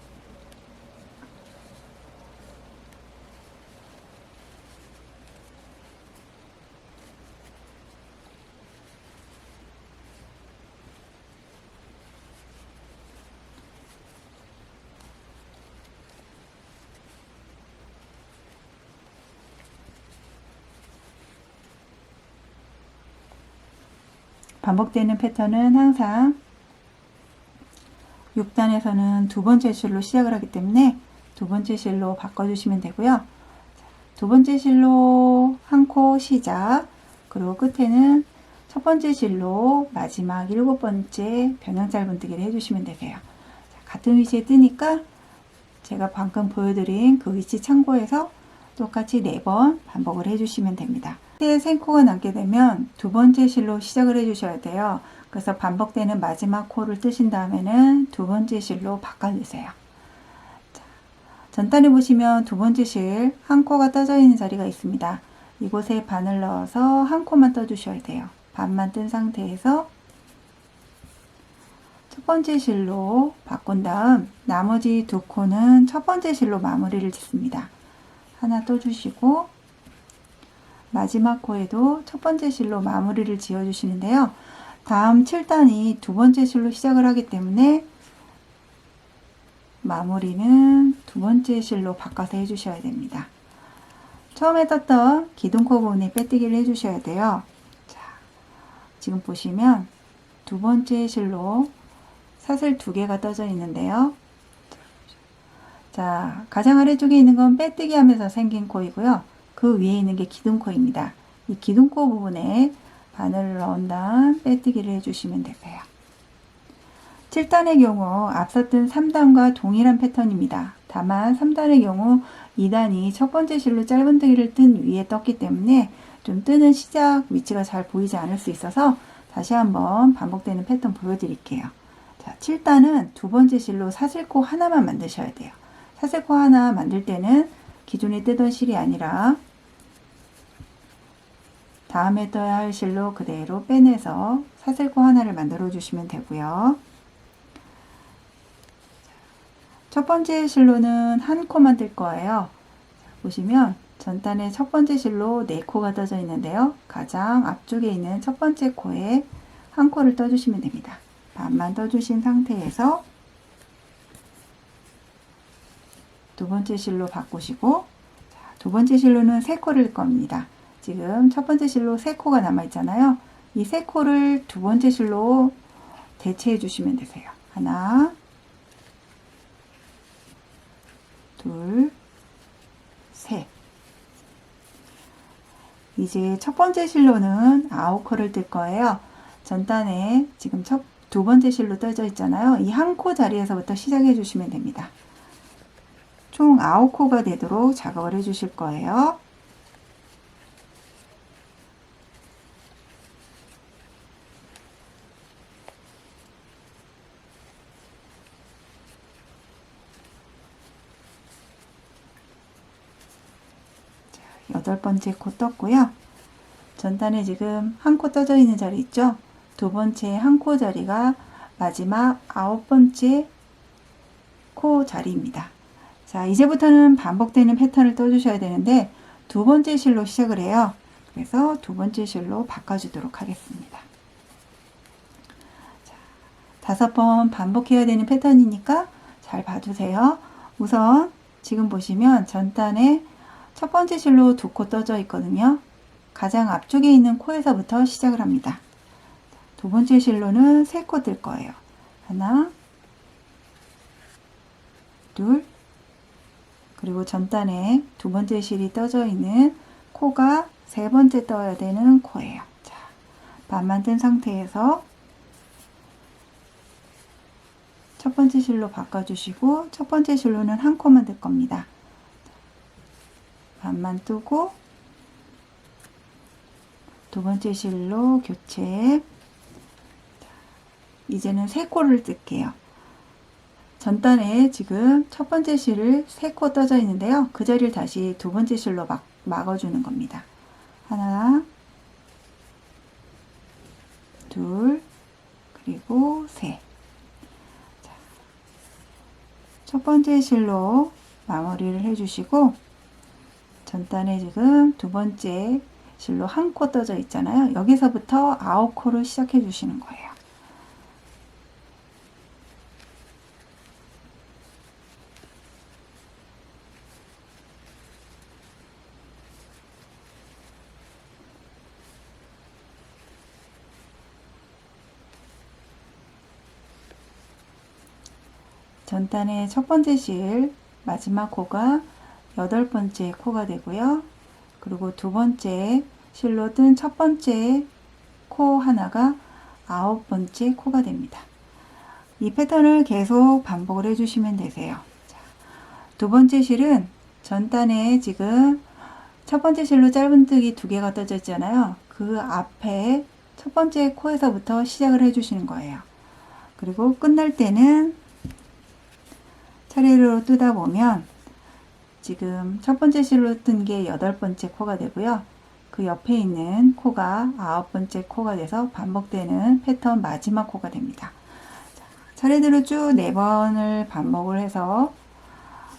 반복되는 패턴은 항상 6단에서는 두 번째 실로 시작을 하기 때문에 두 번째 실로 바꿔주시면 되고요. 두 번째 실로 한 코 시작, 그리고 끝에는 첫 번째 실로 마지막 7번째 변형 짧은뜨기를 해주시면 되세요. 같은 위치에 뜨니까 제가 방금 보여드린 그 위치 참고해서 똑같이 4번 반복을 해주시면 됩니다. 생코가 남게 되면 두 번째 실로 시작을 해주셔야 돼요. 그래서 반복되는 마지막 코를 뜨신 다음에는 두 번째 실로 바꿔주세요. 전단에 보시면 두 번째 실 한 코가 떠져 있는 자리가 있습니다. 이곳에 반을 넣어서 한 코만 떠주셔야 돼요. 반만 뜬 상태에서 첫 번째 실로 바꾼 다음 나머지 두 코는 첫 번째 실로 마무리를 짓습니다. 하나 떠주시고 마지막 코에도 첫 번째 실로 마무리를 지어 주시는데요. 다음 7단이 두 번째 실로 시작을 하기 때문에 마무리는 두 번째 실로 바꿔서 해주셔야 됩니다. 처음에 떴던 기둥코 부분에 빼뜨기를 해주셔야 돼요. 자, 지금 보시면 두 번째 실로 사슬 2개가 떠져 있는데요. 자, 가장 아래쪽에 있는 건 빼뜨기 하면서 생긴 코이고요. 그 위에 있는 게 기둥코입니다. 이 기둥코 부분에 바늘을 넣은 다음 빼뜨기를 해주시면 되세요. 7단의 경우 앞서 뜬 3단과 동일한 패턴입니다. 다만 3단의 경우 2단이 첫 번째 실로 짧은뜨기를 뜬 위에 떴기 때문에 좀 뜨는 시작 위치가 잘 보이지 않을 수 있어서 다시 한번 반복되는 패턴 보여드릴게요. 자, 7단은 두 번째 실로 사슬코 하나만 만드셔야 돼요. 사슬코 하나 만들 때는 기존에 뜨던 실이 아니라 다음에 떠야 할 실로 그대로 빼내서 사슬코 하나를 만들어 주시면 되고요. 첫 번째 실로는 한 코만 뜰 거예요. 보시면 전단에 첫 번째 실로 4코가 떠져 있는데요. 가장 앞쪽에 있는 첫 번째 코에 한 코를 떠주시면 됩니다. 반만 떠주신 상태에서 두 번째 실로 바꾸시고, 두 번째 실로는 3코를 뜰 겁니다. 지금 첫 번째 실로 3코가 남아 있잖아요. 이 3코를 두 번째 실로 대체해 주시면 되세요. 하나, 둘, 셋. 이제 첫 번째 실로는 9코를 뜰 거예요. 전단에 지금 두 번째 실로 떠져 있잖아요. 이 한 코 자리에서부터 시작해 주시면 됩니다. 총 9코가 되도록 작업을 해 주실 거예요. 자, 8번째 코 떴고요. 전단에 지금 한 코 떠져 있는 자리 있죠? 두 번째 한 코 자리가 마지막 9번째 코 자리입니다. 자, 이제부터는 반복되는 패턴을 떠주셔야 되는데 두 번째 실로 시작을 해요. 그래서 두 번째 실로 바꿔주도록 하겠습니다. 자, 5번 반복해야 되는 패턴이니까 잘 봐주세요. 우선 지금 보시면 전단에 첫 번째 실로 2코 떠져 있거든요. 가장 앞쪽에 있는 코에서부터 시작을 합니다. 두 번째 실로는 3코 뜰 거예요. 하나, 둘, 그리고 전단에 두 번째 실이 떠져 있는 코가 세 번째 떠야 되는 코예요. 자, 반만 뜬 상태에서 첫 번째 실로 바꿔주시고 첫 번째 실로는 한 코만 뜰 겁니다. 반만 뜨고 두 번째 실로 교체. 이제는 3코를 뜰게요. 전단에 지금 첫 번째 실을 3코 떠져 있는데요. 그 자리를 다시 두 번째 실로 막아주는 겁니다. 하나, 둘, 그리고 셋. 자, 첫 번째 실로 마무리를 해주시고 전단에 지금 두 번째 실로 한 코 떠져 있잖아요. 여기서부터 9코를 시작해 주시는 거예요. 전단의 첫 번째 실 마지막 코가 8번째 코가 되고요. 그리고 두 번째 실로 뜬 첫 번째 코 하나가 9번째 코가 됩니다. 이 패턴을 계속 반복을 해주시면 되세요. 자, 두 번째 실은 전단에 지금 첫 번째 실로 짧은뜨기 2개가 떠져 있잖아요. 그 앞에 첫 번째 코에서부터 시작을 해주시는 거예요. 그리고 끝날 때는 차례로 뜨다 보면 지금 첫 번째 실로 뜬 게 8번째 코가 되고요. 그 옆에 있는 코가 9번째 코가 돼서 반복되는 패턴 마지막 코가 됩니다. 차례대로 쭉 4번을 반복을 해서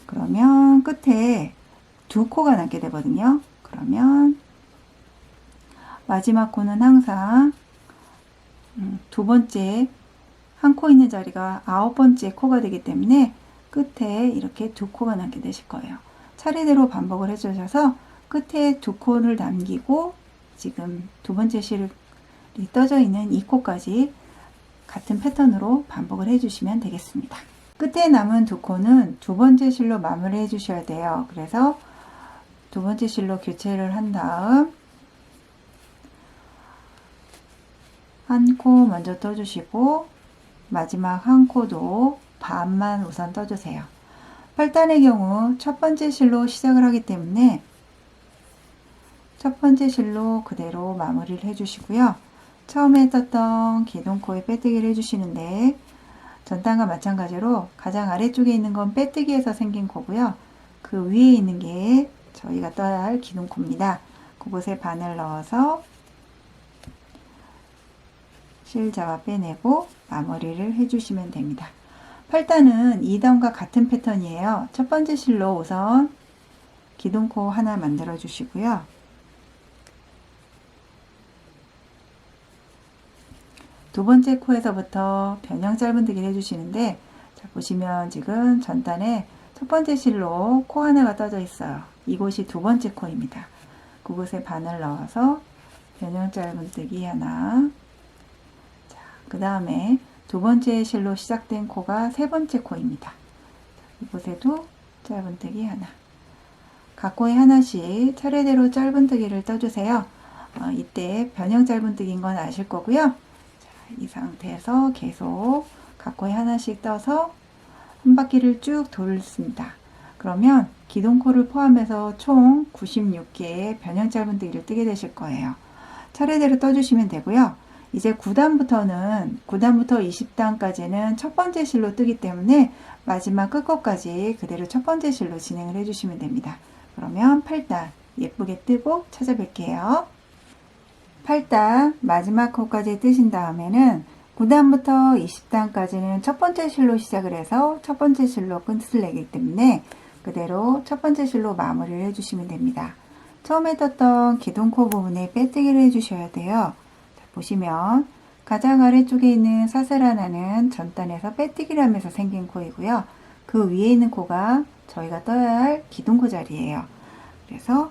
그러면 끝에 2코가 남게 되거든요. 그러면 마지막 코는 항상 두 번째 한 코 있는 자리가 9번째 코가 되기 때문에 끝에 이렇게 2코가 남게 되실 거예요. 차례대로 반복을 해주셔서 끝에 2코를 남기고 지금 두 번째 실이 떠져 있는 2코까지 같은 패턴으로 반복을 해주시면 되겠습니다. 끝에 남은 2코는 두 번째 실로 마무리 해주셔야 돼요. 그래서 두 번째 실로 교체를 한 다음 한 코 먼저 떠주시고 마지막 한 코도 반만 우선 떠주세요. 8단의 경우 첫 번째 실로 시작을 하기 때문에 첫 번째 실로 그대로 마무리를 해주시고요. 처음에 떴던 기둥코에 빼뜨기를 해주시는데 전단과 마찬가지로 가장 아래쪽에 있는 건 빼뜨기에서 생긴 코고요. 그 위에 있는 게 저희가 떠야 할 기둥코입니다. 그곳에 바늘 넣어서 실 잡아 빼내고 마무리를 해주시면 됩니다. 8단은 2단과 같은 패턴이에요. 첫 번째 실로 우선 기둥코 하나 만들어 주시고요. 두 번째 코에서부터 변형 짧은뜨기를 해주시는데 자, 보시면 지금 전단에 첫 번째 실로 코 하나가 떠져 있어요. 이곳이 두 번째 코입니다. 그곳에 바늘 넣어서 변형 짧은뜨기 하나, 그 다음에 두 번째 실로 시작된 코가 세 번째 코입니다. 이곳에도 짧은뜨기 하나, 각 코에 하나씩 차례대로 짧은뜨기를 떠주세요. 이때 변형 짧은뜨기인 건 아실 거고요. 이 상태에서 계속 각 코에 하나씩 떠서 한 바퀴를 쭉 돌습니다. 그러면 기둥코를 포함해서 총 96개의 변형 짧은뜨기를 뜨게 되실 거예요. 차례대로 떠주시면 되고요. 이제 9단부터 20단까지는 첫 번째 실로 뜨기 때문에 마지막 끝코까지 그대로 첫 번째 실로 진행을 해주시면 됩니다. 그러면 8단 예쁘게 뜨고 찾아뵐게요. 8단 마지막 코까지 뜨신 다음에는 9단부터 20단까지는 첫 번째 실로 시작을 해서 첫 번째 실로 끝을 내기 때문에 그대로 첫 번째 실로 마무리를 해주시면 됩니다. 처음에 떴던 기둥코 부분에 빼뜨기를 해주셔야 돼요. 자, 보시면 가장 아래쪽에 있는 사슬 하나는 전단에서 빼뜨기를 하면서 생긴 코이고요. 그 위에 있는 코가 저희가 떠야 할 기둥코 자리예요. 그래서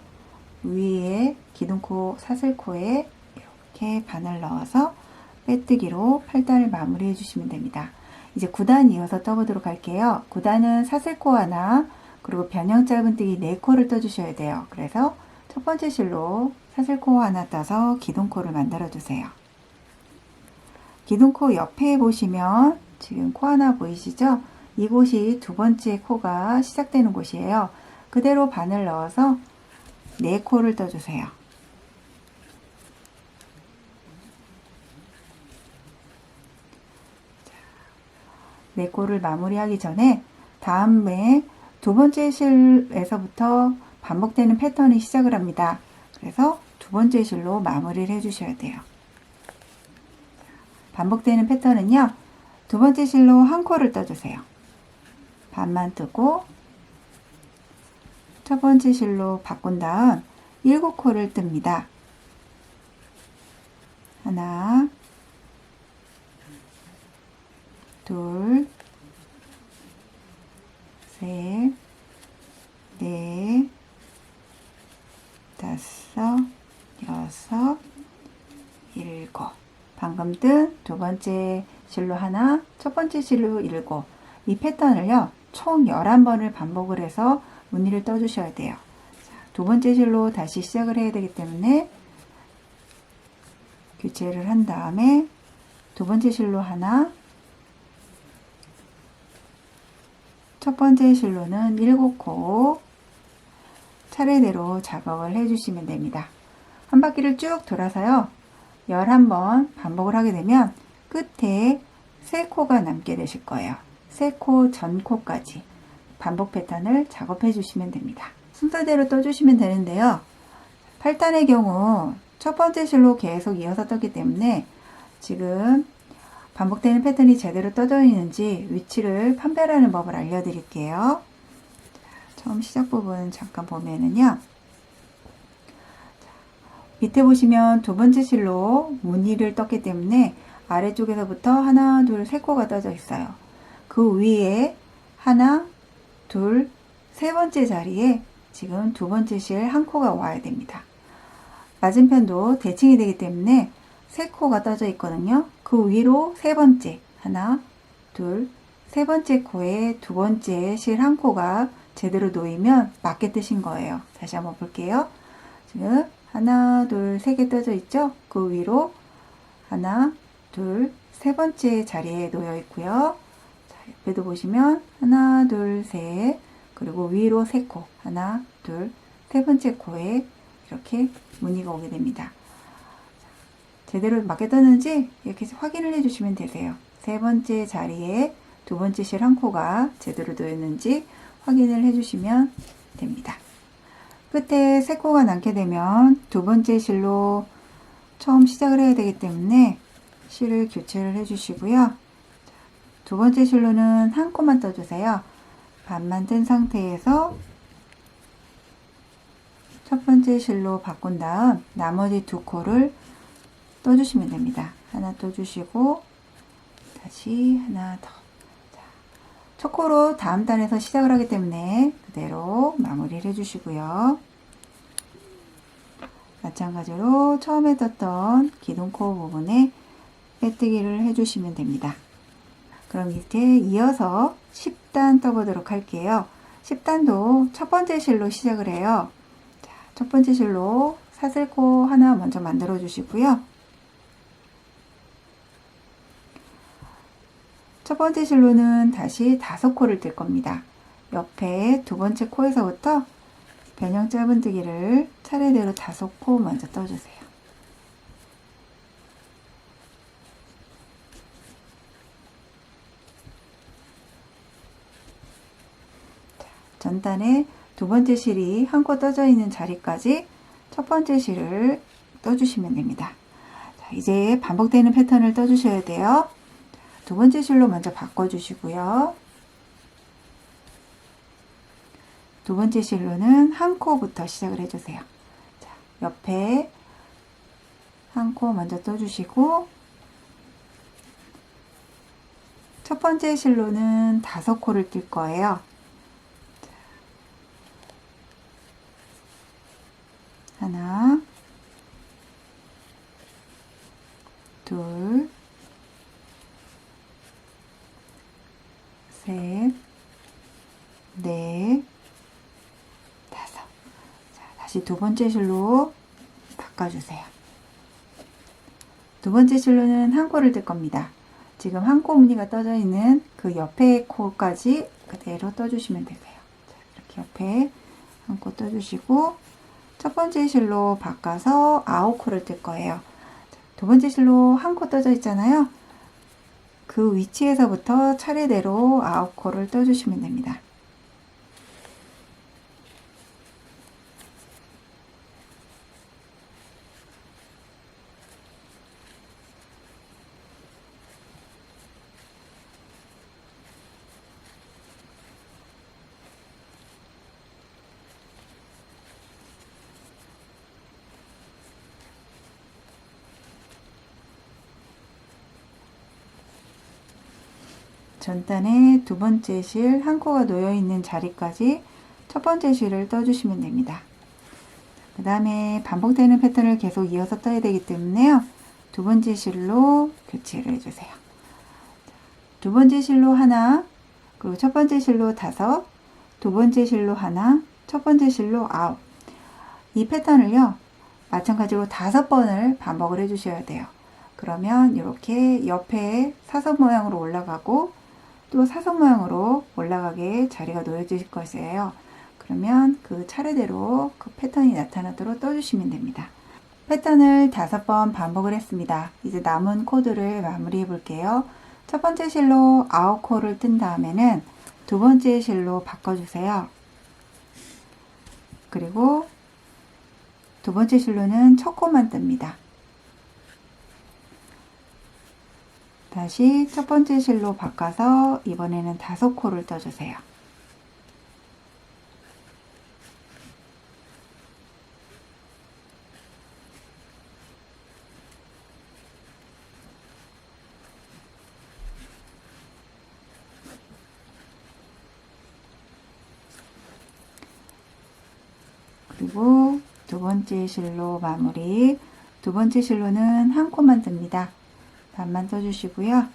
위에 기둥코 사슬코에 이렇게 바늘 넣어서 빼뜨기로 8단을 마무리 해주시면 됩니다. 이제 9단 이어서 떠보도록 할게요. 9단은 사슬코 하나, 그리고 변형 짧은뜨기 4코를 떠주셔야 돼요. 그래서 첫 번째 실로 사슬코 하나 떠서 기둥코를 만들어 주세요. 기둥코 옆에 보시면 지금 코 하나 보이시죠? 이곳이 두 번째 코가 시작되는 곳이에요. 그대로 바늘 넣어서 4코를 떠주세요. 네 코를 마무리하기 전에 다음에 두 번째 실에서부터 반복되는 패턴이 시작을 합니다. 그래서 두 번째 실로 마무리를 해주셔야 돼요. 반복되는 패턴은요, 두 번째 실로 한 코를 떠주세요. 반만 뜨고 첫 번째 실로 바꾼 다음 7코를 뜹니다. 하나, 둘, 셋, 넷, 다섯, 여섯, 일곱. 방금 뜬 두 번째 실로 하나, 첫 번째 실로 7. 이 패턴을요, 총 11번을 반복을 해서 무늬를 떠주셔야 돼요. 자, 두 번째 실로 다시 시작을 해야 되기 때문에 교체를 한 다음에 두 번째 실로 하나, 첫 번째 실로는 7코 차례대로 작업을 해주시면 됩니다. 한 바퀴를 쭉 돌아서요, 11번 반복을 하게 되면 끝에 3코가 남게 되실 거예요. 3코 전코까지 반복 패턴을 작업해 주시면 됩니다. 순서대로 떠주시면 되는데요. 8단의 경우 첫 번째 실로 계속 이어서 떴기 때문에 지금 반복되는 패턴이 제대로 떠져 있는지 위치를 판별하는 법을 알려드릴게요. 처음 시작 부분 잠깐 보면은요, 밑에 보시면 두 번째 실로 무늬를 떴기 때문에 아래쪽에서부터 하나, 둘, 3코가 떠져 있어요. 그 위에 하나, 둘, 세 번째 자리에 지금 두 번째 실 한 코가 와야 됩니다. 맞은편도 대칭이 되기 때문에 3코가 떠져 있거든요. 그 위로 세 번째, 하나, 둘, 세 번째 코에 두 번째 실 한 코가 제대로 놓이면 맞게 뜨신 거예요. 다시 한번 볼게요. 지금 하나, 둘, 3개 떠져 있죠? 그 위로 하나, 둘, 세 번째 자리에 놓여 있고요. 자, 옆에도 보시면 하나, 둘, 셋, 그리고 위로 3코, 하나, 둘, 세 번째 코에 이렇게 무늬가 오게 됩니다. 제대로 맞게 떴는지 이렇게 확인을 해주시면 되세요. 세 번째 자리에 두 번째 실 한 코가 제대로 놓였는지 확인을 해주시면 됩니다. 끝에 3코가 남게 되면 두 번째 실로 처음 시작을 해야 되기 때문에 실을 교체를 해주시고요. 두 번째 실로는 한 코만 떠주세요. 반만 뜬 상태에서 첫 번째 실로 바꾼 다음 나머지 두 코를 떠주시면 됩니다. 하나 떠주시고 다시 하나 더. 자, 첫 코로 다음 단에서 시작을 하기 때문에 그대로 마무리를 해주시고요. 마찬가지로 처음에 떴던 기둥코 부분에 빼뜨기를 해주시면 됩니다. 그럼 이제 이어서 10단 떠보도록 할게요. 10단도 첫 번째 실로 시작을 해요. 자, 첫 번째 실로 사슬코 하나 먼저 만들어 주시고요. 첫 번째 실로는 다시 5코를 뜰 겁니다. 옆에 두 번째 코에서부터 변형 짧은뜨기를 차례대로 5코 먼저 떠주세요. 자, 전단에 두 번째 실이 한 코 떠져 있는 자리까지 첫 번째 실을 떠주시면 됩니다. 자, 이제 반복되는 패턴을 떠주셔야 돼요. 두 번째 실로 먼저 바꿔주시고요. 두 번째 실로는 한 코부터 시작을 해주세요. 자, 옆에 한 코 먼저 떠주시고 첫 번째 실로는 5코를 뜰 거예요. 자, 하나, 둘, 셋, 넷, 다섯. 자, 다시 두 번째 실로 바꿔주세요. 두 번째 실로는 한 코를 뜰 겁니다. 지금 한 코 무늬가 떠져 있는 그 옆에 코까지 그대로 떠주시면 되세요. 자, 이렇게 옆에 한 코 떠주시고 첫 번째 실로 바꿔서 9코를 뜰 거예요. 자, 두 번째 실로 한 코 떠져 있잖아요. 그 위치에서부터 차례대로 9코를 떠주시면 됩니다. 전단에 두 번째 실 한 코가 놓여 있는 자리까지 첫 번째 실을 떠주시면 됩니다. 그 다음에 반복되는 패턴을 계속 이어서 떠야 되기 때문에요. 두 번째 실로 교체를 해주세요. 두 번째 실로 하나, 그리고 첫 번째 실로 5, 두 번째 실로 하나, 첫 번째 실로 9. 이 패턴을요, 마찬가지로 5번을 반복을 해주셔야 돼요. 그러면 이렇게 옆에 사선 모양으로 올라가고 또 사선 모양으로 올라가게 자리가 놓여질 것이에요. 그러면 그 차례대로 그 패턴이 나타나도록 떠주시면 됩니다. 패턴을 5번 반복을 했습니다. 이제 남은 코드를 마무리해 볼게요. 첫 번째 실로 9코를 뜬 다음에는 두 번째 실로 바꿔주세요. 그리고 두 번째 실로는 첫 코만 뜹니다. 다시 첫 번째 실로 바꿔서 이번에는 5코를 떠주세요. 그리고 두 번째 실로 마무리. 두 번째 실로는 한 코만 뜹니다. 반만 떠주시고요.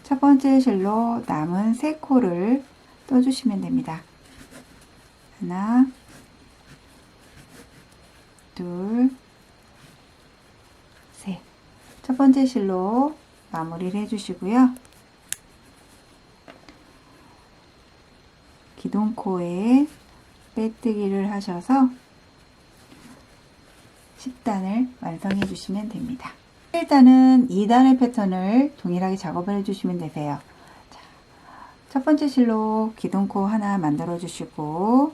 첫 번째 실로 남은 3코를 떠주시면 됩니다. 하나, 둘, 셋. 첫 번째 실로 마무리를 해주시고요. 기둥코에 빼뜨기를 하셔서 10단을 완성해 주시면 됩니다. 1단은 2단의 패턴을 동일하게 작업을 해주시면 되세요. 자, 첫 번째 실로 기둥코 하나 만들어 주시고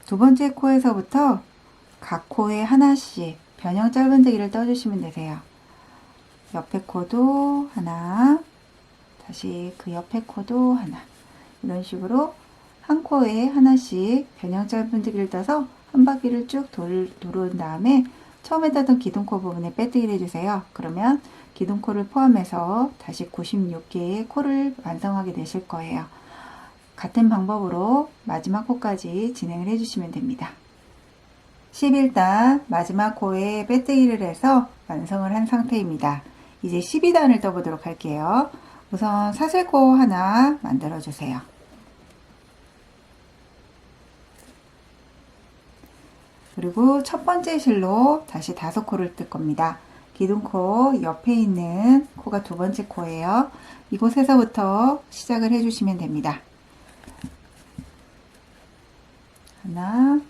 두 번째 코에서부터 각 코에 하나씩 변형 짧은뜨기를 떠주시면 되세요. 옆에 코도 하나, 다시 그 옆에 코도 하나, 이런 식으로 한 코에 하나씩 변형 짧은뜨기를 떠서 한 바퀴를 쭉 도른 다음에 처음에 따던 기둥코 부분에 빼뜨기를 해주세요. 그러면 기둥코를 포함해서 다시 96개의 코를 완성하게 되실 거예요. 같은 방법으로 마지막 코까지 진행을 해주시면 됩니다. 11단 마지막 코에 빼뜨기를 해서 완성을 한 상태입니다. 이제 12단을 떠보도록 할게요. 우선 사슬코 하나 만들어 주세요. 그리고 첫 번째 실로 다시 5코를 뜰 겁니다. 기둥코 옆에 있는 코가 두 번째 코예요. 이곳에서부터 시작을 해주시면 됩니다. 하나,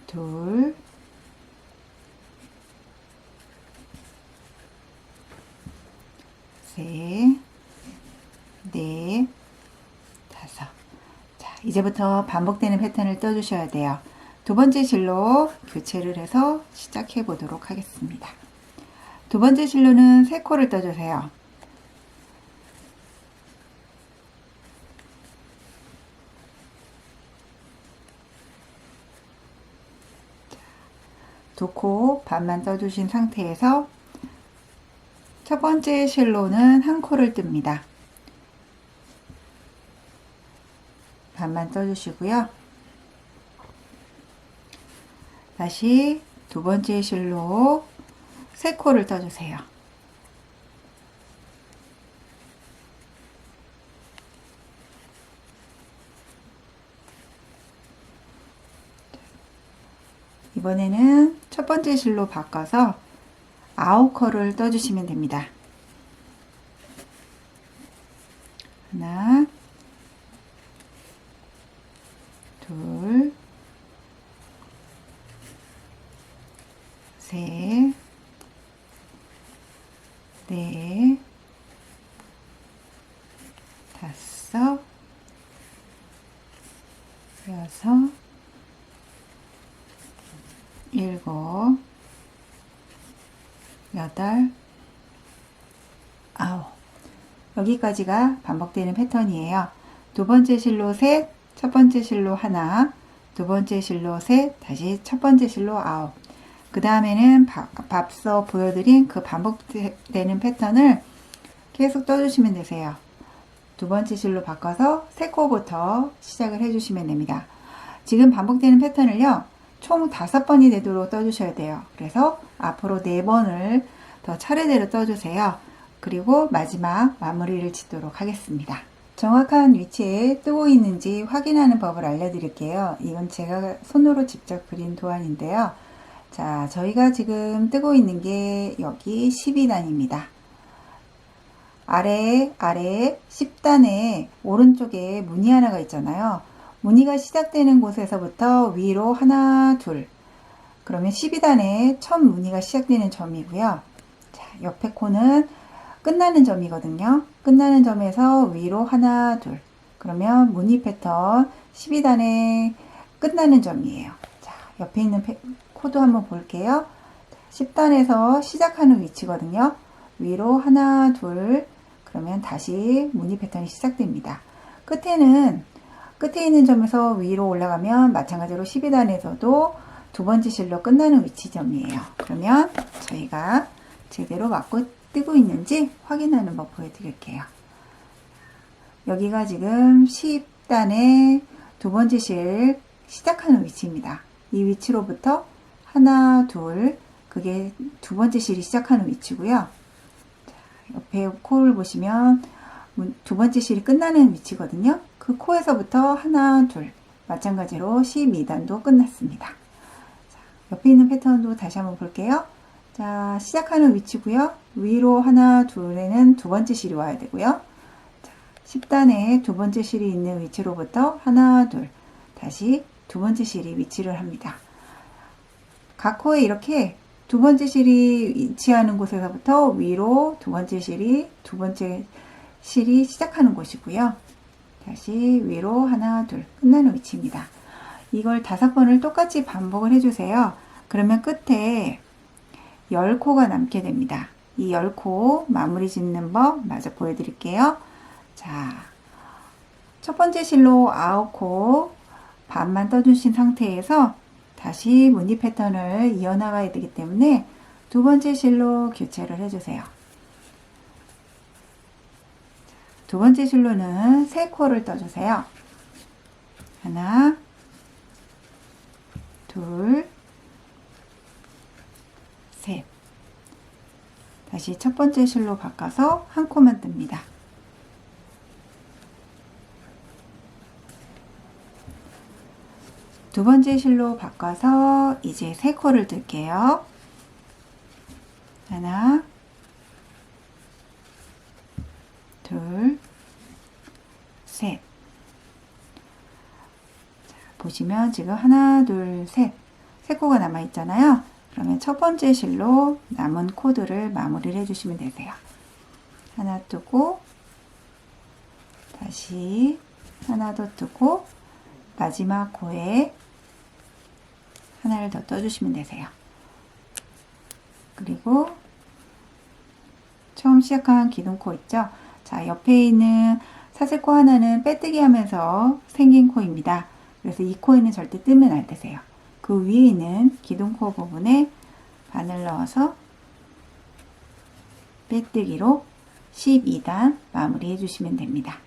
둘, 셋, 넷, 다섯. 자, 이제부터 반복되는 패턴을 떠주셔야 돼요. 두 번째 실로 교체를 해서 시작해 보도록 하겠습니다. 두 번째 실로는 3코를 떠주세요. 두 코 반만 떠주신 상태에서 첫 번째 실로는 한 코를 뜹니다. 반만 떠주시고요. 다시 두 번째 실로 3코를 떠주세요. 이번에는 첫 번째 실로 바꿔서 9코를 떠주시면 됩니다. 하나, 둘, 셋, 넷, 다섯, 여섯, 일곱, 여덟, 아홉. 여기까지가 반복되는 패턴이에요. 두 번째 실로 셋, 첫 번째 실로 하나, 두 번째 실로 셋, 다시 첫 번째 실로 9. 그 다음에는 앞서 보여드린 그 반복되는 패턴을 계속 떠주시면 되세요. 두 번째 실로 바꿔서 3코부터 시작을 해주시면 됩니다. 지금 반복되는 패턴을요, 총 5번이 되도록 떠주셔야 돼요. 그래서 앞으로 4번을 더 차례대로 떠주세요. 그리고 마지막 마무리를 짓도록 하겠습니다. 정확한 위치에 뜨고 있는지 확인하는 법을 알려드릴게요. 이건 제가 손으로 직접 그린 도안인데요. 자, 저희가 지금 뜨고 있는 게 여기 12단입니다. 아래 10단에 오른쪽에 무늬 하나가 있잖아요. 무늬가 시작되는 곳에서부터 위로 하나, 둘. 그러면 12단에 첫 무늬가 시작되는 점이고요. 자, 옆에 코는 끝나는 점이거든요. 끝나는 점에서 위로 하나, 둘. 그러면 무늬 패턴 12단에 끝나는 점이에요. 자, 옆에 있는 코도 한번 볼게요. 10단에서 시작하는 위치거든요. 위로 하나, 둘. 그러면 다시 무늬 패턴이 시작됩니다. 끝에 있는 점에서 위로 올라가면 마찬가지로 12단에서도 두 번째 실로 끝나는 위치점이에요. 그러면 저희가 제대로 맞고 뜨고 있는지 확인하는 법 보여드릴게요. 여기가 지금 10단의 두 번째 실 시작하는 위치입니다. 이 위치로부터 하나, 둘, 그게 두 번째 실이 시작하는 위치고요. 옆에 코를 보시면 두 번째 실이 끝나는 위치거든요. 그 코에서부터 하나, 둘, 마찬가지로 12단도 끝났습니다. 자, 옆에 있는 패턴도 다시 한번 볼게요. 자, 시작하는 위치고요. 위로 하나, 둘에는 두 번째 실이 와야 되고요. 자, 10단에 두 번째 실이 있는 위치로부터 하나, 둘, 다시 두 번째 실이 위치를 합니다. 각 코에 이렇게 두 번째 실이 위치하는 곳에서부터 위로 두 번째 실이 시작하는 곳이고요. 다시 위로 하나, 둘, 끝나는 위치입니다. 이걸 5번을 똑같이 반복을 해주세요. 그러면 끝에 10코가 남게 됩니다. 이 10코 마무리 짓는 법 마저 보여드릴게요. 자, 첫 번째 실로 9코 반만 떠주신 상태에서 다시 무늬 패턴을 이어나가야 되기 때문에 두 번째 실로 교체를 해주세요. 두 번째 실로는 3코를 떠주세요. 하나, 둘, 셋. 다시 첫 번째 실로 바꿔서 한 코만 뜹니다. 두 번째 실로 바꿔서 이제 3코를 뜰게요. 하나, 둘, 셋. 자, 보시면 지금 하나, 둘, 셋. 3코가 남아 있잖아요. 그러면 첫 번째 실로 남은 코드를 마무리를 해주시면 되세요. 하나 뜨고, 다시 하나 더 뜨고, 마지막 코에 하나를 더 떠주시면 되세요. 그리고 처음 시작한 기둥코 있죠? 자, 옆에 있는 사슬코 하나는 빼뜨기 하면서 생긴 코입니다. 그래서 이 코에는 절대 뜨면 안 되세요. 그 위에 있는 기둥코 부분에 바늘 넣어서 빼뜨기로 12단 마무리 해주시면 됩니다.